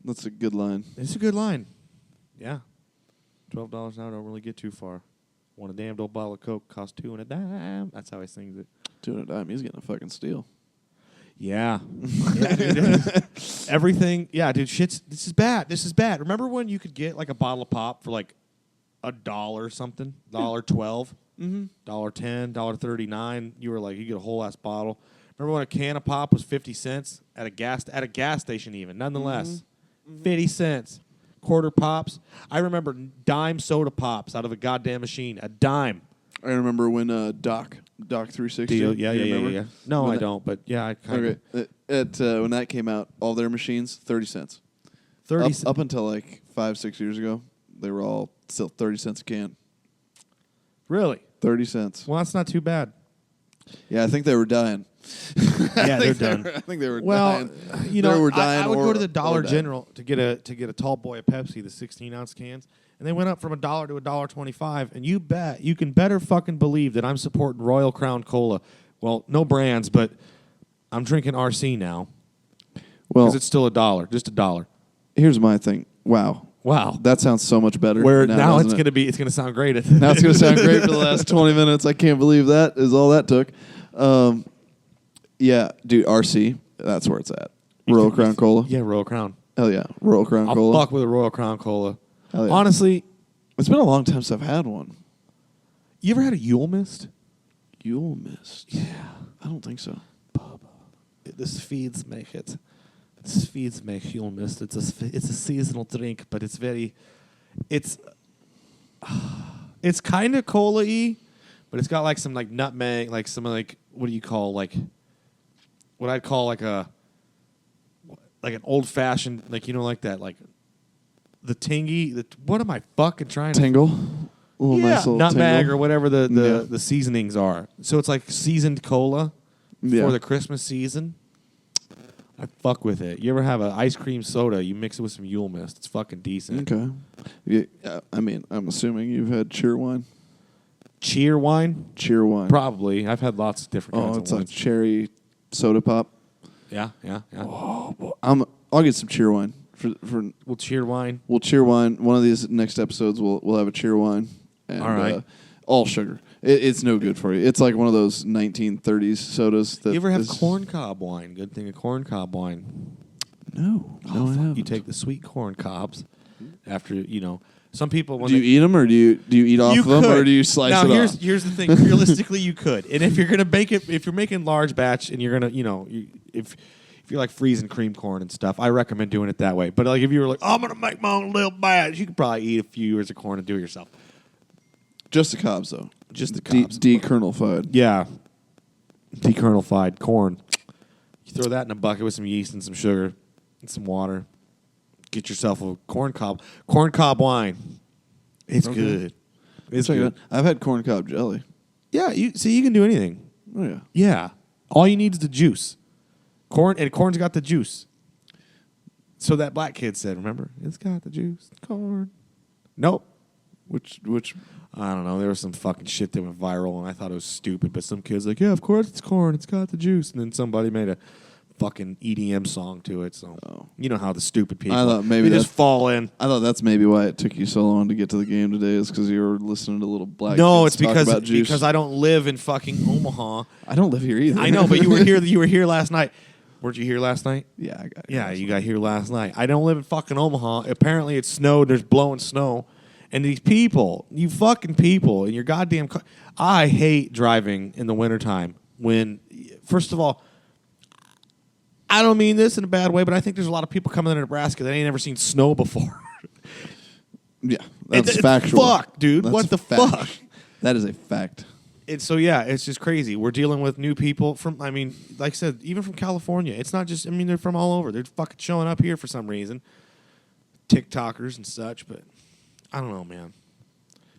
That's a good line. It's a good line. Yeah. $12 an hour don't really get too far. When a damned old bottle of Coke costs 2 and a dime. That's how he sings it. 2 and a dime. He's getting a fucking steal. Yeah. Dude. Everything. Yeah, dude, this is bad. Remember when you could get like a bottle of pop for like $1 something? $1.12? Mm-hmm. $1.10, $1.39. You were like, you get a whole ass bottle. Remember when a can of pop was 50 cents at a gas station even, nonetheless. Mm-hmm. 50 cents. Quarter pops. I remember dime soda pops out of a goddamn machine. A dime. I remember when Doc 360. Yeah. No, I don't, but yeah, I kind of. When that came out, all their machines, 30 cents. Up until like 5-6 years ago, they were all still 30 cents a can. Really? 30 cents. Well, that's not too bad. Yeah, I think they were dying. Yeah, they're done. I think they were dying. Well, They were dying I would go to the or Dollar dying. General to get a tall boy of Pepsi, the 16-ounce cans, and they went up from $1 to $1.25. And you can better fucking believe that I'm supporting Royal Crown Cola. Well, no brands, but I'm drinking RC now. Well, because it's still $1, just $1. Here's my thing. Wow. That sounds so much better. Where now it's gonna sound great. Now it's gonna sound great for the last 20 minutes. I can't believe that is all that took. Yeah, dude, RC, that's where it's at. Royal Crown Cola. Yeah, Royal Crown. Hell yeah, Royal Crown Cola. I'll fuck with a Royal Crown Cola. Hell yeah. Honestly, it's been a long time since I've had one. You ever had a Yule Mist? Yule Mist? Yeah. I don't think so. The Swedes make it. The Swedes make Yule Mist. It's a seasonal drink, but it's kind of cola-y, but it's got like some like nutmeg, like some like what do you call like what I'd call like an old fashioned, like like that, like the tingy. What am I fucking trying to tingle? Nice nutmeg tingle. or whatever the seasonings are. So it's like seasoned cola for the Christmas season. I fuck with it. You ever have an ice cream soda? You mix it with some Yule Mist. It's fucking decent. Okay. Yeah, I mean, I'm assuming you've had cheer wine. Cheer wine? Cheer wine. Probably. I've had lots of different kinds of wines. Oh, it's like cherry soda pop. Yeah. Oh, I'll get some cheer wine. We'll cheer wine. We'll cheer wine. One of these next episodes, we'll have a cheer wine. And, all right. All sugar. It's no good for you. It's like one of those 1930s sodas. That you ever have corn cob wine? Good thing of corn cob wine. No, I haven't. You take the sweet corn cobs after, some people... Do you eat them, or do you eat off them, or do you slice it off? Here's the thing. Realistically, you could. And if you're going to bake it, if you're making large batch and you're going to, if you're like freezing cream corn and stuff, I recommend doing it that way. But like if you were like, I'm going to make my own little batch, you could probably eat a few ears of corn and do it yourself. Just the cobs, though. Just the cobs. Dekernelified. Yeah. Dekernelified corn. You throw that in a bucket with some yeast and some sugar and some water. Get yourself a corn cob wine. It's good. It's good. I've had corn cob jelly. Yeah, you can do anything. Oh, yeah. Yeah. All you need is the juice. Corn's got the juice. So that black kid said, remember? It's got the juice. Corn. Nope. Which I don't know. There was some fucking shit that went viral, and I thought it was stupid. But some kid's like, yeah, of course it's corn. It's got the juice. And then somebody made a fucking EDM song to it. So you know how the stupid people. I thought maybe just fall in. I thought that's maybe why it took you so long to get to the game today, is because you were listening to little black. No, kids it's talk about juice. because I don't live in fucking Omaha. I don't live here either. I know, but you were here. You were here last night. Weren't you here last night? Yeah, I got. Yeah, you got here last night. I don't live in fucking Omaha. Apparently, it snowed. There's blowing snow. And these people, you fucking people, in your goddamn car. I hate driving in the wintertime when, first of all, I don't mean this in a bad way, but I think there's a lot of people coming into Nebraska that ain't never seen snow before. Yeah, that's factual. Fuck, dude. That's what the fact. fuck? That is a fact. And so, yeah, it's just crazy. We're dealing with new people from, like I said, even from California. It's not just, they're from all over. They're fucking showing up here for some reason. TikTokers and such, but I don't know, man.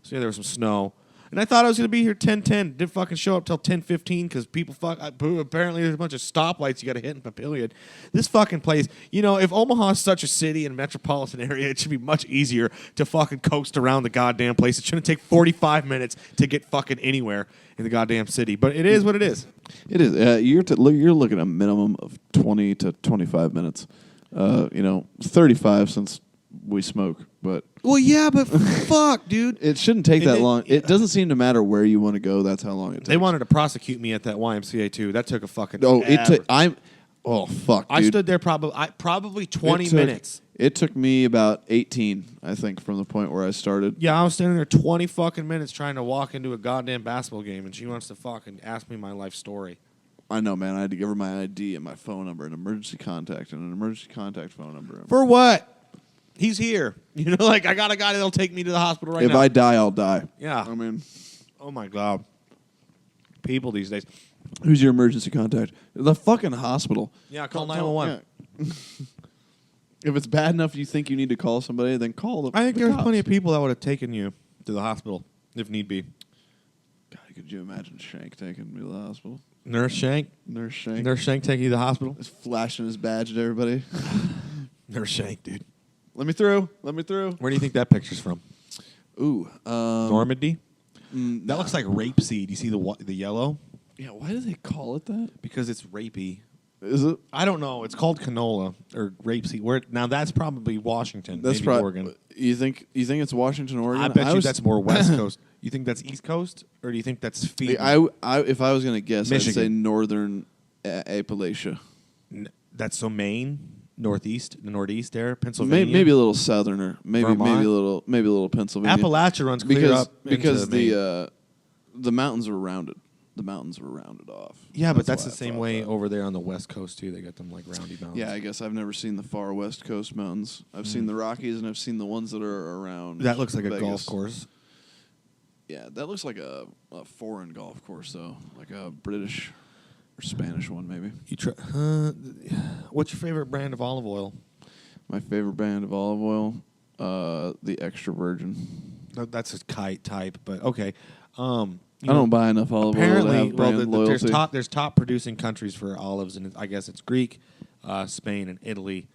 So, yeah, there was some snow. And I thought I was going to be here 10:10. Didn't fucking show up till 10:15 because people apparently there's a bunch of stoplights you got to hit in Papillion. This fucking place, if Omaha is such a city and metropolitan area, it should be much easier to fucking coast around the goddamn place. It shouldn't take 45 minutes to get fucking anywhere in the goddamn city. But it is what it is. It is. You're looking at a minimum of 20 to 25 minutes. 35 since we smoke, but well, yeah, but fuck, dude, it shouldn't take that long. It doesn't seem to matter where you want to go. That's how long it takes. They wanted to prosecute me at that YMCA too. That took a fucking. Oh fuck, dude. I stood there probably 20 minutes. It took me about 18, I think, from the point where I started. Yeah, I was standing there 20 fucking minutes trying to walk into a goddamn basketball game, and she wants to fucking ask me my life story. I know, man. I had to give her my ID and my phone number, an emergency contact phone number. For what? He's here. I got a guy that'll take me to the hospital right now. If I die, I'll die. Yeah. Oh my God. People these days. Who's your emergency contact? The fucking hospital. Yeah, call 911. Yeah. If it's bad enough you think you need to call somebody, then call them. I think there's plenty of people that would have taken you to the hospital if need be. God, could you imagine Shank taking me to the hospital? Nurse Shank taking you to the hospital? Just flashing his badge at everybody. Nurse Shank, dude. Let me through. Where do you think that picture's from? Ooh. Normandy? That looks like rapeseed. You see the yellow? Yeah, why do they call it that? Because it's rapey. Is it? I don't know. It's called canola or rapeseed. Now that's probably Washington. That's maybe Oregon. You think it's Washington, Oregon? I bet that's more West Coast. You think that's East Coast, or do you think that's Phoebe? If I was going to guess, Michigan. I'd say Northern Appalachia. That's so Maine. Northeast, the Northeast there, Pennsylvania, maybe a little southerner, maybe a Vermont? little Pennsylvania. Appalachia runs clear up because the mountains are rounded. The mountains are rounded off. Yeah, but that's the same way over there on the West Coast too. They got them like roundy mountains. Yeah, I guess I've never seen the far West Coast mountains. I've seen the Rockies and I've seen the ones that are around. That looks like Vegas. a golf course. Yeah, that looks like a foreign golf course though, like a British. Or Spanish one, maybe. What's your favorite brand of olive oil? My favorite brand of olive oil, the extra virgin. That's a kite type, but okay. I don't buy enough olive oil to have brand loyalty. There's top producing countries for olives, and I guess it's Greek, Spain, and Italy.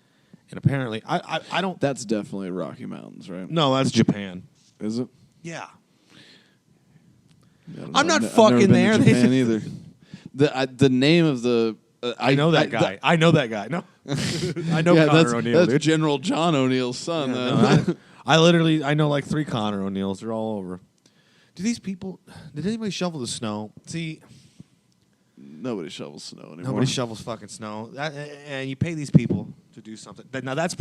And apparently, I don't... That's definitely Rocky Mountains, right? No, that's Japan. Is it? Yeah. I'm not fucking there. Japan either. The name of the... I know that guy. I know that guy. No. I know Connor O'Neill. That's General John O'Neill's son. Yeah, I know like 3 Connor O'Neills. They're all over. Did anybody shovel the snow? See... Nobody shovels snow anymore. Nobody shovels fucking snow. And you pay these people to do something. Now that's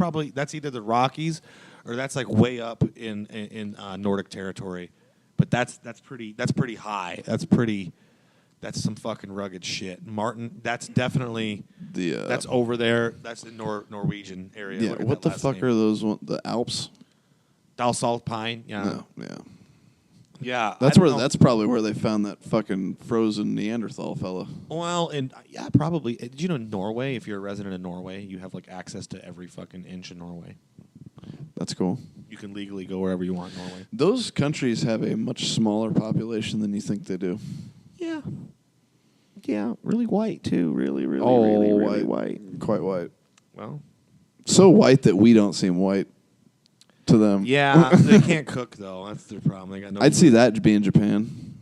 either the Rockies or that's like way up in Nordic territory. But that's pretty high. That's some fucking rugged shit. Martin, that's definitely that's over there. That's the Norwegian area. Yeah, what the fuck are those the Alps? Dalsalpine, yeah. No, yeah. Yeah, that's probably where they found that fucking frozen Neanderthal fella. Well, and yeah, probably. Did you know Norway? If you're a resident of Norway, you have like access to every fucking inch in Norway. That's cool. You can legally go wherever you want in Norway. Those countries have a much smaller population than you think they do. Yeah. Yeah, really white too. Really white. Quite white. Well, so white that we don't seem white. To them. Yeah, they can't cook though. That's their problem. They got no. I'd see that being Japan.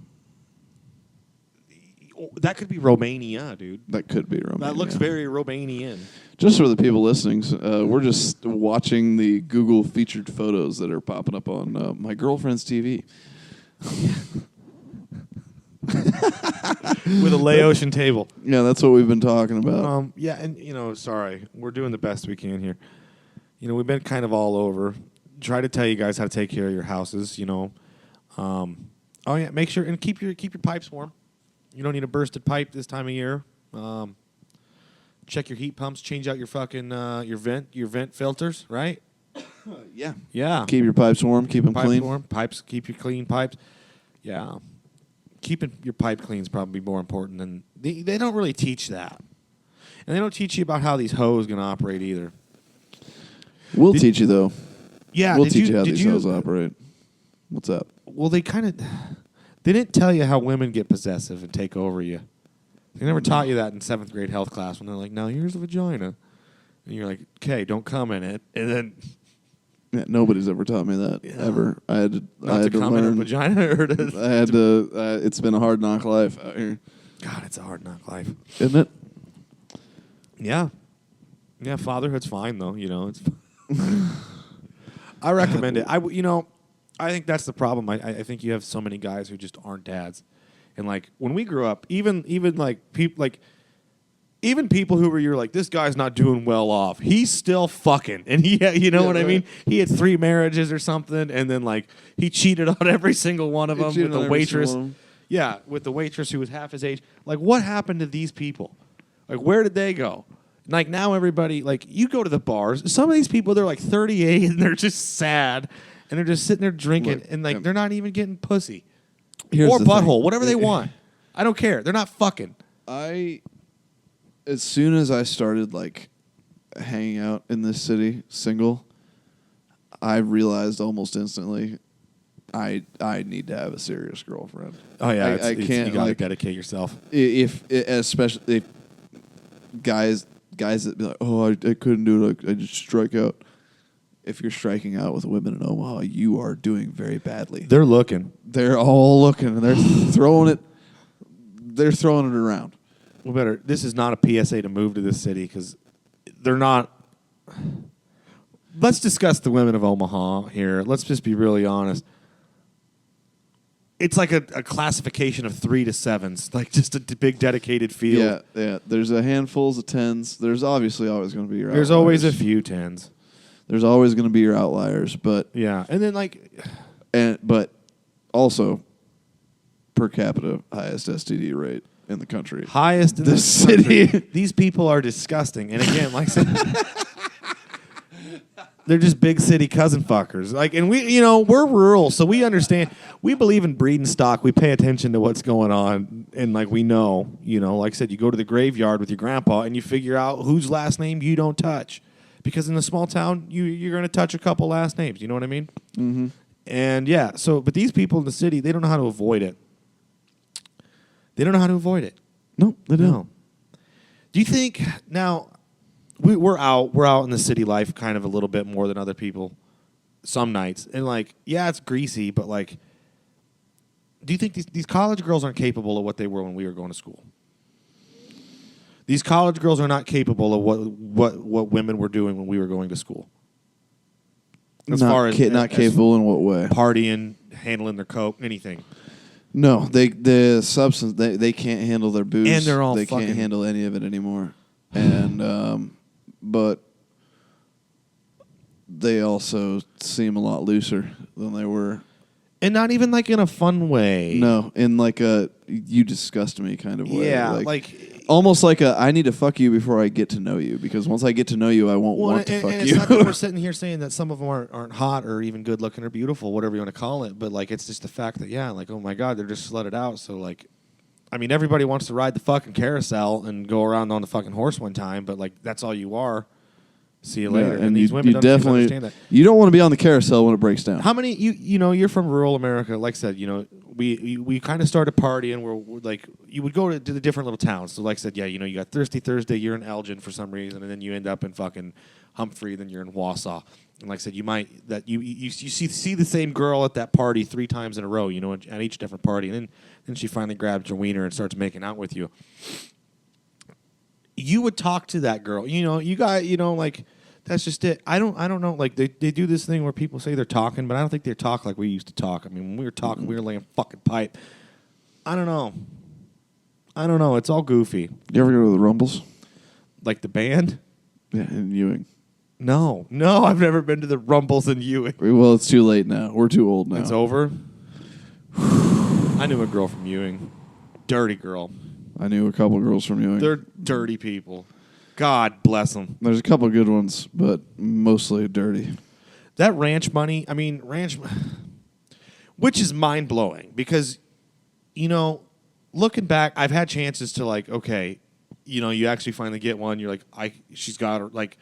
That could be Romania, dude. That could be Romania. That looks very Romanian. Just for the people listening, we're just watching the Google featured photos that are popping up on my girlfriend's TV. With a Laotian table. Yeah, that's what we've been talking about. Yeah, and sorry, we're doing the best we can here. We've been kind of all over. Try to tell you guys how to take care of your houses. Oh yeah, make sure and keep your pipes warm. You don't need a bursted pipe this time of year. Check your heat pumps. Change out your fucking your vent filters. Right? Yeah. Yeah. Keep your pipes warm. Keep them clean. Warm. Pipes. Keep your clean pipes. Yeah. Keeping your pipe clean is probably more important than they don't really teach that, and they don't teach you about how these hoses gonna operate either. We'll teach you though. Yeah, we'll teach you how these hoses operate. What's up? Well, they didn't tell you how women get possessive and take over you. They never taught you that in 7th grade health class when they're like, "Now here's a vagina," and you're like, "Okay, don't come in it," and then. Yeah, nobody's ever taught me that ever. I had to come learn. In a vagina, or I had to. It's been a hard knock life out here. God, it's a hard knock life, isn't it? Yeah, yeah. Fatherhood's fine though. It's. I recommend it. I think that's the problem. I think you have so many guys who just aren't dads, and like when we grew up, even like people like. Even people who were, you're like, this guy's not doing well off. He's still fucking. And what I mean? He had 3 marriages or something, and then, like, he cheated on every single one of them with the waitress. Yeah, with the waitress who was half his age. Like, what happened to these people? Like, where did they go? Like, now everybody, like, you go to the bars. Some of these people, they're, like, 38, and they're just sad, and they're just sitting there drinking, and, like, they're not even getting pussy. Or butthole, whatever they want. I don't care. They're not fucking. As soon as I started like hanging out in this city single, I realized almost instantly I need to have a serious girlfriend. Oh yeah, I can't. You gotta dedicate yourself. Especially if guys that be like, oh, I couldn't do it. I just strike out. If you're striking out with women in Omaha, you are doing very badly. They're looking. They're all looking, and they're throwing it. They're throwing it around. Well, this is not a PSA to move to this city because they're not. Let's discuss the women of Omaha here. Let's just be really honest. It's like a classification of 3 to 7s, like just a big dedicated field. Yeah. There's a handfuls of 10s. There's obviously always going to be your outliers. There's always a few 10s. There's always going to be your outliers, but yeah, and then but also per capita highest STD rate in the country. Highest in the city. These people are disgusting. And again, like I said, they're just big city cousin fuckers. Like, and we're rural, so we understand. We believe in breeding stock. We pay attention to what's going on. and like we know, like I said, you go to the graveyard with your grandpa and you figure out whose last name you don't touch, because in a small town you're going to touch a couple last names. You know what I mean? Mm-hmm. And yeah, but these people in the city, they don't know how to avoid it. No, they don't. No. Do you think now we're out in the city life kind of a little bit more than other people some nights, and like, yeah, it's greasy, but like, do you think these college girls aren't capable of what they were when we were going to school? These college girls are not capable of what women were doing when we were going to school. As not far as not capable in what way? Partying, handling their coke, anything. No, the substance they can't handle their booze, and they're all they can't handle any of it anymore, and but they also seem a lot looser than they were. And not even like in a fun way. No, in like a you disgust me kind of way. Yeah, like almost like a I need to fuck you before I get to know you, because once I get to know you, I won't want to fuck you. It's not that we're sitting here saying that some of them aren't hot or even good looking or beautiful, whatever you want to call it. But like, it's just the fact that like, oh my God, they're just slutted out. So like, I mean, everybody wants to ride the fucking carousel and go around on the fucking horse one time, but like, that's all you are. See you later. Yeah, and these women don't definitely understand that. You don't want to be on the carousel when it breaks down. How many you're from rural America? Like I said, we kind of started partying where we're like you would go to the different little towns. So like I said, yeah, you got Thirsty Thursday, you're in Elgin for some reason, and then you end up in fucking Humphrey, then you're in Wausau. And like I said, you see the same girl at that party 3 times in a row, at each different party, and then she finally grabs your wiener and starts making out with you. You would talk to that girl. You got, like, that's just it. I don't know. Like, they do this thing where people say they're talking, but I don't think they talk like we used to talk. I mean, when we were talking, we were laying fucking pipe. I don't know. It's all goofy. You ever go to the Rumbles? Like the band? Yeah, in Ewing. No, I've never been to the Rumbles in Ewing. Well, it's too late now. We're too old now. It's over? I knew a girl from Ewing. Dirty girl. I knew a couple girls from Ewing. They're dirty people. God bless them. There's a couple good ones, but mostly dirty. That ranch money, which is mind-blowing because, looking back, I've had chances to like, okay, you actually finally get one. You're like, she's got her, like,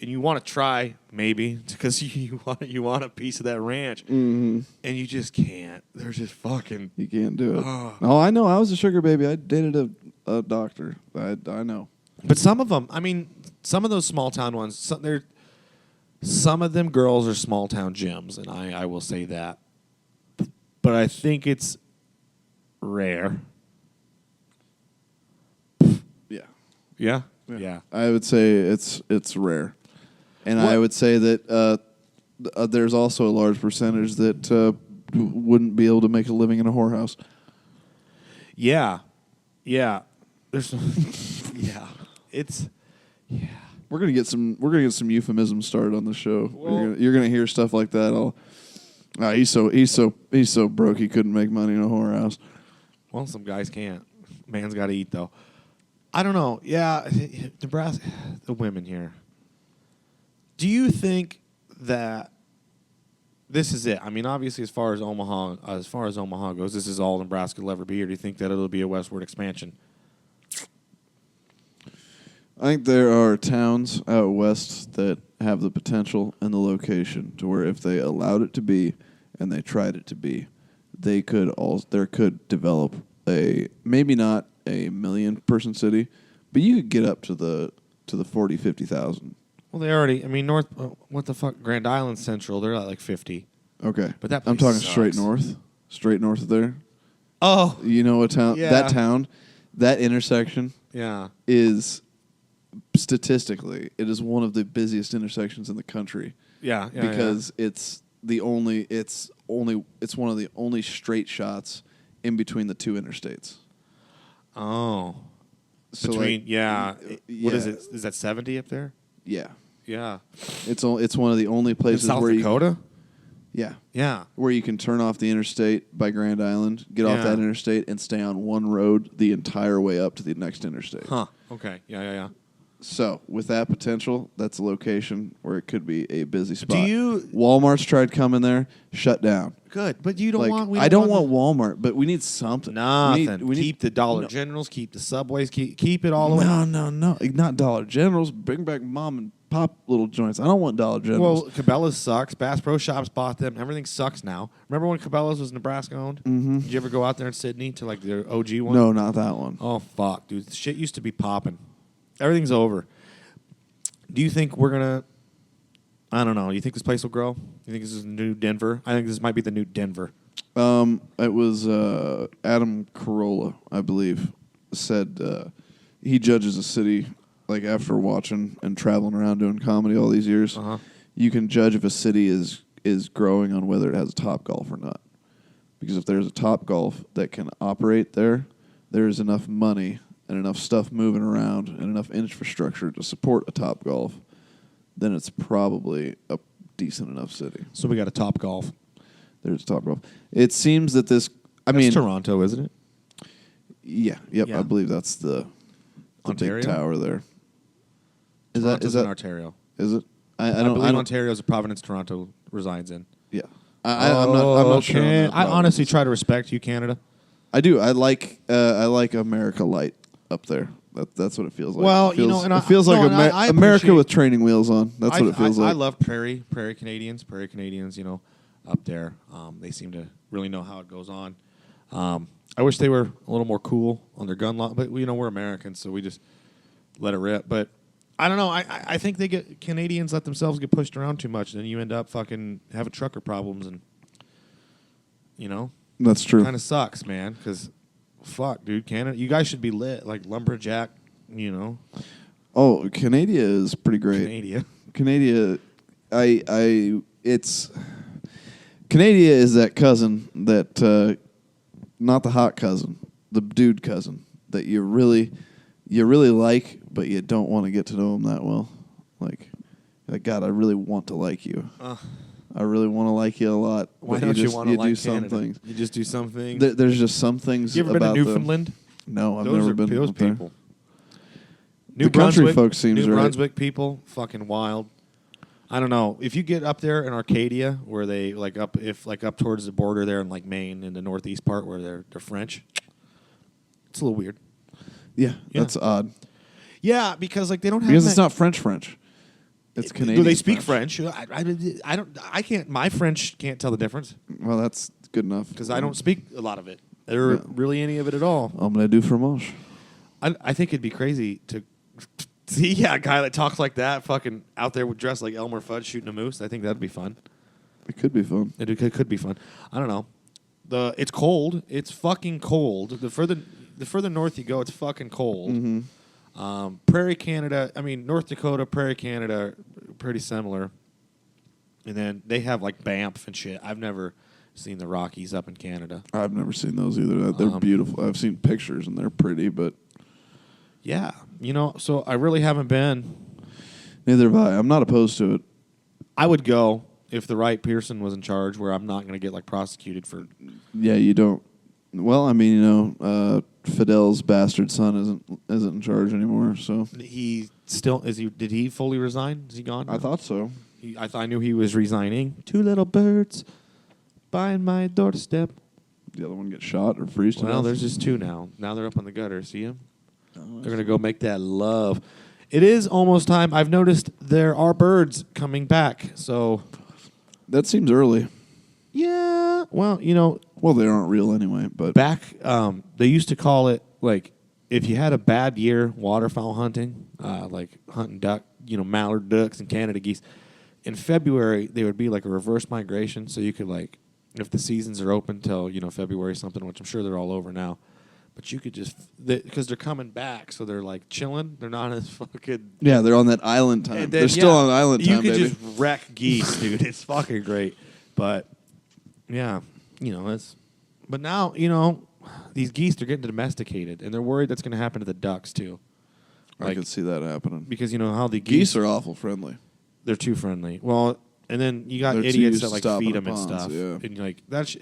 and you want to try maybe because you want a piece of that ranch, mm-hmm. and you just can't. There's just fucking. You can't do it. Oh, I know. I was a sugar baby. I dated a doctor. I know. But some of them, some of those small town ones, some of them girls are small town gems, and I will say that. But I think it's rare. Yeah. Yeah. I would say it's rare. And I would say that there's also a large percentage that wouldn't be able to make a living in a whorehouse. Yeah. There's yeah. It's We're gonna get some euphemisms started on the show. Well, you're gonna hear stuff like that. He's so broke he couldn't make money in a whorehouse. Well, some guys can't. Man's got to eat though. I don't know. Yeah, Nebraska, the women here. Do you think that this is it? Obviously, as far as Omaha goes, this is all Nebraska will ever be. Or do you think that it'll be a westward expansion? I think there are towns out west that have the potential and the location to where if they allowed it to be and they tried it to be, there could develop maybe not a 1 million person city, but you could get up to the 40, 50,000. Well, they already. North. What the fuck? Grand Island Central. They're at like 50. Okay, but that I'm talking sucks. straight north of there. Oh, you know what town? Yeah. That town, that intersection. Yeah. Is statistically it is one of the busiest intersections in the country. Yeah. Because it's one of the only straight shots in between the 2 interstates. Oh. So what is it? Is that 70 up there? Yeah. Yeah. It's one of the only places in South where Dakota? Yeah. Where you can turn off the interstate by Grand Island, get off that interstate, and stay on one road the entire way up to the next interstate. Huh. Okay. Yeah. So, with that potential, that's a location where it could be a busy spot. Walmart's tried coming there, shut down. Good, but you don't want... I don't want Walmart, but we need something. Nothing. We keep the Dollar Generals, keep the Subways, keep it all away. No. Not Dollar Generals. Bring back mom and pop little joints. I don't want Dollar Generals. Well, Cabela's sucks. Bass Pro Shops bought them. Everything sucks now. Remember when Cabela's was Nebraska owned? Mm-hmm. Did you ever go out there in Sydney to like the OG one? No, not that one. Oh, fuck, dude. The shit used to be popping. Everything's over. Do you think we're going to... I don't know. You think this place will grow? You think this is the new Denver? I think this might be the new Denver. It was Adam Carolla, I believe, said he judges a city like after watching and traveling around doing comedy all these years. Uh-huh. You can judge if a city is growing on whether it has a Topgolf or not. Because if there's a Topgolf that can operate there, there's enough money and enough stuff moving around and enough infrastructure to support a Topgolf, then it's probably a decent enough city. So we got a Topgolf. There's a Topgolf. It seems that this... That's Toronto, isn't it? Yeah. Yep. Yeah. I believe that's the big tower there. Is that in Ontario? Is it? I believe Ontario is a province Toronto resides in. Yeah. I'm not sure. I honestly try to respect you, Canada. I do. I like America Light up there. That's what it feels like. Well, it feels like America with training wheels on. That's what it feels like. I love Prairie Canadians, up there. They seem to really know how it goes on. I wish they were a little more cool on their gun law, but we're Americans, so we just let it rip. But I don't know. I think Canadians let themselves get pushed around too much, and then you end up fucking having trucker problems, and that's true. Kind of sucks, man. Because fuck, dude, Canada, you guys should be lit like lumberjack. Oh, Canada is pretty great. Canada, Canada is that cousin that, not the hot cousin, the dude cousin that you really like, but you don't want to get to know him that well. Like God, I really want to like you. I really want to like you a lot. Why don't you want to like some things? You just do some things. There's just some things. You ever been to Newfoundland? No, I've never been. Those there. people. The country folks seems New right. Brunswick people, fucking wild. I don't know. If you get up there in Arcadia, where they up towards the border there in like Maine in the northeast part where they're French, it's a little weird. Yeah, that's odd. Yeah, because they don't have because it's not French. It's Canadian. Do they speak French? I don't. I can't. My French can't tell the difference. Well, that's good enough because I don't speak a lot of it, or really any of it at all. Omelette du fromage. I think it'd be crazy to see a guy that talks like that, fucking out there dressed like Elmer Fudd shooting a moose. I think that'd be fun. It could be fun. It could be fun. I don't know. It's cold. It's fucking cold. The further north you go, it's fucking cold. Mm-hmm. Prairie Canada, North Dakota, Prairie Canada are pretty similar. And then they have like Banff and shit. I've never seen the Rockies up in Canada. I've never seen those either. They're beautiful. I've seen pictures and they're pretty, but... Yeah, so I really haven't been. Neither have I. I'm not opposed to it. I would go if the right Pearson was in charge where I'm not going to get prosecuted for... Yeah, you don't... Well, Fidel's bastard son isn't in charge anymore. So he still is. Did he fully resign? Is he gone? I thought so. I knew he was resigning. 2 little birds by my doorstep. The other one get shot or freeze to death? Well, there's just 2 now. Now they're up on the gutter. See him? They're gonna go make that love. It is almost time. I've noticed there are birds coming back. So that seems early. Yeah. Well, Well, they aren't real anyway, but... Back, they used to call it, if you had a bad year waterfowl hunting, hunting duck, mallard ducks and Canada geese, in February, they would be like a reverse migration, so you could, if the seasons are open till, February something, which I'm sure they're all over now, but you could just... Because they're coming back, so they're, chilling. They're not as fucking... Yeah, they're on that island time. They're still on island time, baby. You could just wreck geese, dude. It's fucking great. But, yeah... But now, these geese, they're getting domesticated, and they're worried that's going to happen to the ducks, too. I could see that happening. Because, how the geese are awful friendly. They're too friendly. Well, and then you got idiots that, feed them and stuff. Yeah. And,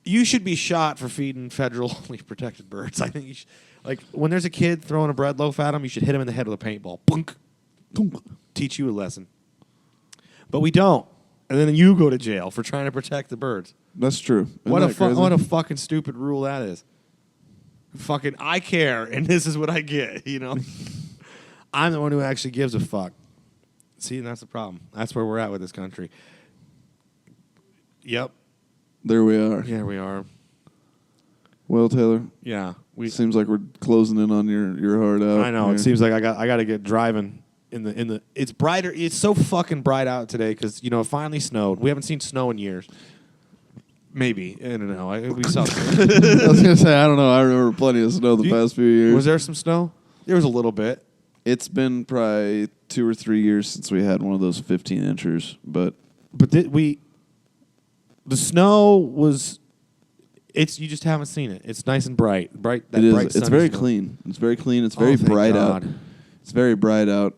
You should be shot for feeding federally protected birds. I think you should, like when there's a kid throwing a bread loaf at him, you should hit him in the head with a paintball. Punk. Teach you a lesson. But we don't. And then you go to jail for trying to protect the birds. That's true. What a fucking stupid rule that is. Fucking I care and this is what I get, you know? I'm the one who actually gives a fuck. See, and that's the problem. That's where we're at with this country. Yep. There we are. Yeah, we are. Well, Taylor. Yeah. Seems like we're closing in on your heart out. I know. Here. It seems like I got to get driving in the. It's brighter. It's so fucking bright out today because it finally snowed. We haven't seen snow in years. Maybe I don't know. We saw. I was gonna say I don't know. I remember plenty of snow the past few years. Was there some snow? There was a little bit. It's been probably 2 or 3 years since we had one of those 15 inchers, but the snow was. You just haven't seen it. It's nice and bright. It is. Bright it's very clean. It's very clean. It's very bright out. It's very bright out.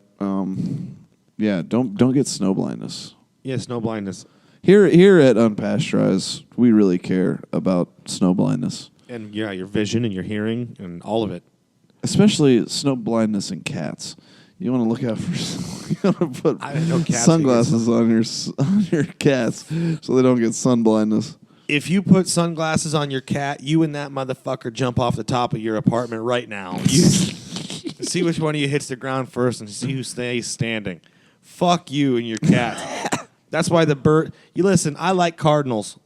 Yeah. Don't get snow blindness. Yeah, snow blindness. Here at Unpasteurized, we really care about snow blindness. And yeah, your vision and your hearing and all of it. Especially snow blindness in cats. You want to look out for. You want to put sunglasses on your cats so they don't get sun blindness. If you put sunglasses on your cat, you and that motherfucker jump off the top of your apartment right now. See which one of you hits the ground first and see who stays standing. Fuck you and your cat. That's why the bird. You listen. I like cardinals.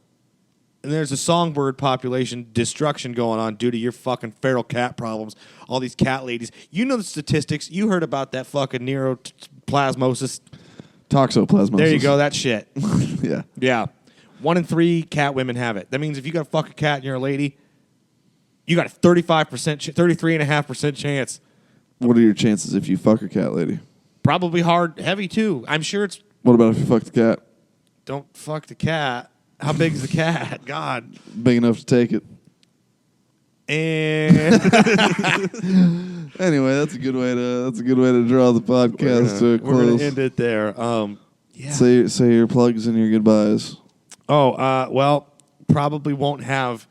And there's a songbird population destruction going on due to your fucking feral cat problems. All these cat ladies. You know the statistics. You heard about that fucking neuroplasmosis. Toxoplasmosis. There you go. That shit. Yeah. Yeah. 1 in 3 cat women have it. That means if you got to fuck a cat and you're a lady, you got a 33.5% chance. What are your chances if you fuck a cat lady? Probably heavy too. I'm sure it's. What about if you fuck the cat? Don't fuck the cat. How big is the cat? God. Big enough to take it. And anyway, that's a good way to draw the podcast to a close. We're gonna end it there. Yeah. Say your plugs and your goodbyes. Oh, well, probably won't have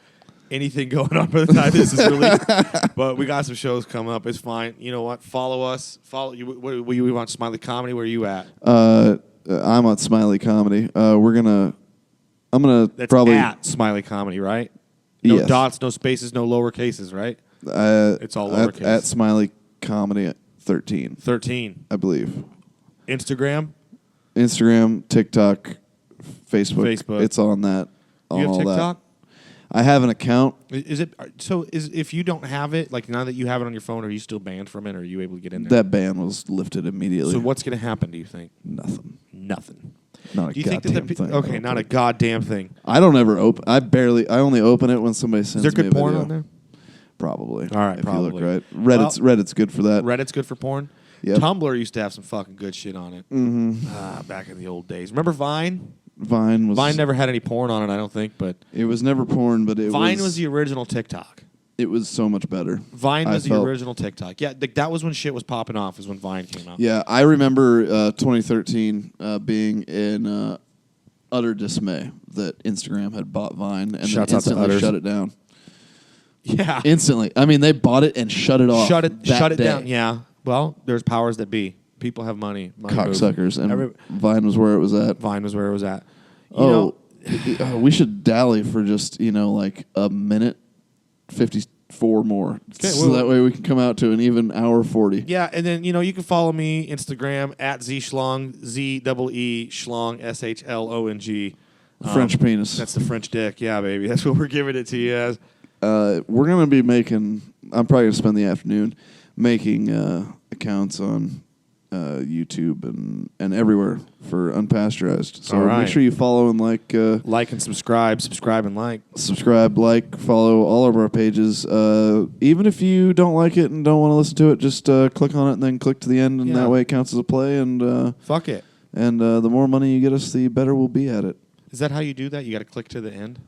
anything going on by the time this is released, but we got some shows coming up. It's fine. You know what? Follow us. Follow you. What you want? Smiley Comedy? Where are you at? I'm at Smiley Comedy. I'm gonna That's probably at Smiley Comedy, right? No yes. dots, no spaces, no lower cases, right? It's all lowercase. At Smiley Comedy 13. 13, I believe. Instagram, TikTok, Facebook. It's on that. On you have all TikTok? That. I have an account. If you don't have it, like now that you have it on your phone, are you still banned from it, or are you able to get in there? That ban was lifted immediately. So what's going to happen, do you think? Nothing. Do Not a you think goddamn thing. Okay, not a goddamn thing. I don't ever open. I only open it when somebody sends me a video. Is there good porn on there? Probably. All right, if probably. you look right. Reddit's good for that. Reddit's good for porn? Yep. Tumblr used to have some fucking good shit on it. Mm-hmm. Back in the old days. Remember Vine? Vine never had any porn on it, I don't think, but it was never porn, but Vine was the original TikTok. It was so much better. Vine was the original TikTok. Yeah, that was when shit was popping off, is when Vine came out. Yeah, I remember 2013 being in utter dismay that Instagram had bought Vine and then instantly shut it down. Yeah. Instantly. I mean, they bought it and shut it off. Shut it down, yeah. Well, there's powers that be. People have money. Cocksuckers. And Vine was where it was at. We should dally for just, like a minute 54 more. Okay, so that way we can come out to an even hour 40. Yeah, and then, you can follow me, Instagram, at ZSchlong, Z-E-E, Schlong, S-H-L-O-N-G. French penis. That's the French dick. Yeah, baby. That's what we're giving it to you as. We're going to be I'm probably going to spend the afternoon making accounts on YouTube and everywhere for Unpasteurized. So make sure you follow and like and subscribe and like. Subscribe, follow all of our pages. Even if you don't like it and don't want to listen to it, just click on it and then click to the end, and that way it counts as a play. And fuck it. And the more money you get us, the better we'll be at it. Is that how you do that? You got to click to the end?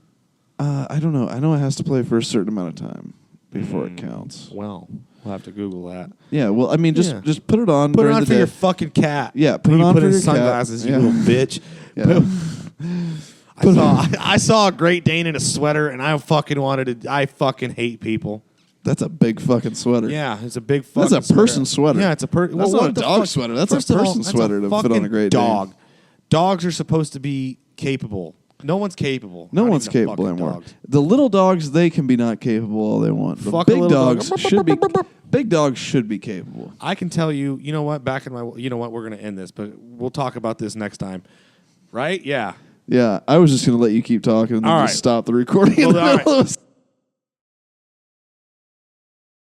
I don't know. I know it has to play for a certain amount of time before it counts. Well, we'll have to Google that. Yeah, well, I mean, just put it on. Put it on for your fucking cat. Yeah, put it on for your sunglasses, cat. You little bitch. Yeah. I saw a Great Dane in a sweater, and I fucking hate people. That's a big fucking sweater. Yeah, it's a big fucking That's a person sweater. Yeah, it's a person. That's not a dog sweater. That's a person sweater to fit on a Great dog. Dane. Dogs are supposed to be capable. No one's capable. No one's capable anymore. Dogs. The little dogs, they can be not capable all they want. The big dogs should be. Big dogs should be capable. I can tell you. You know what? You know what? We're going to end this, but we'll talk about this next time. Right? Yeah. Yeah. I was just going to let you keep talking and then just stop the recording. Well, all right.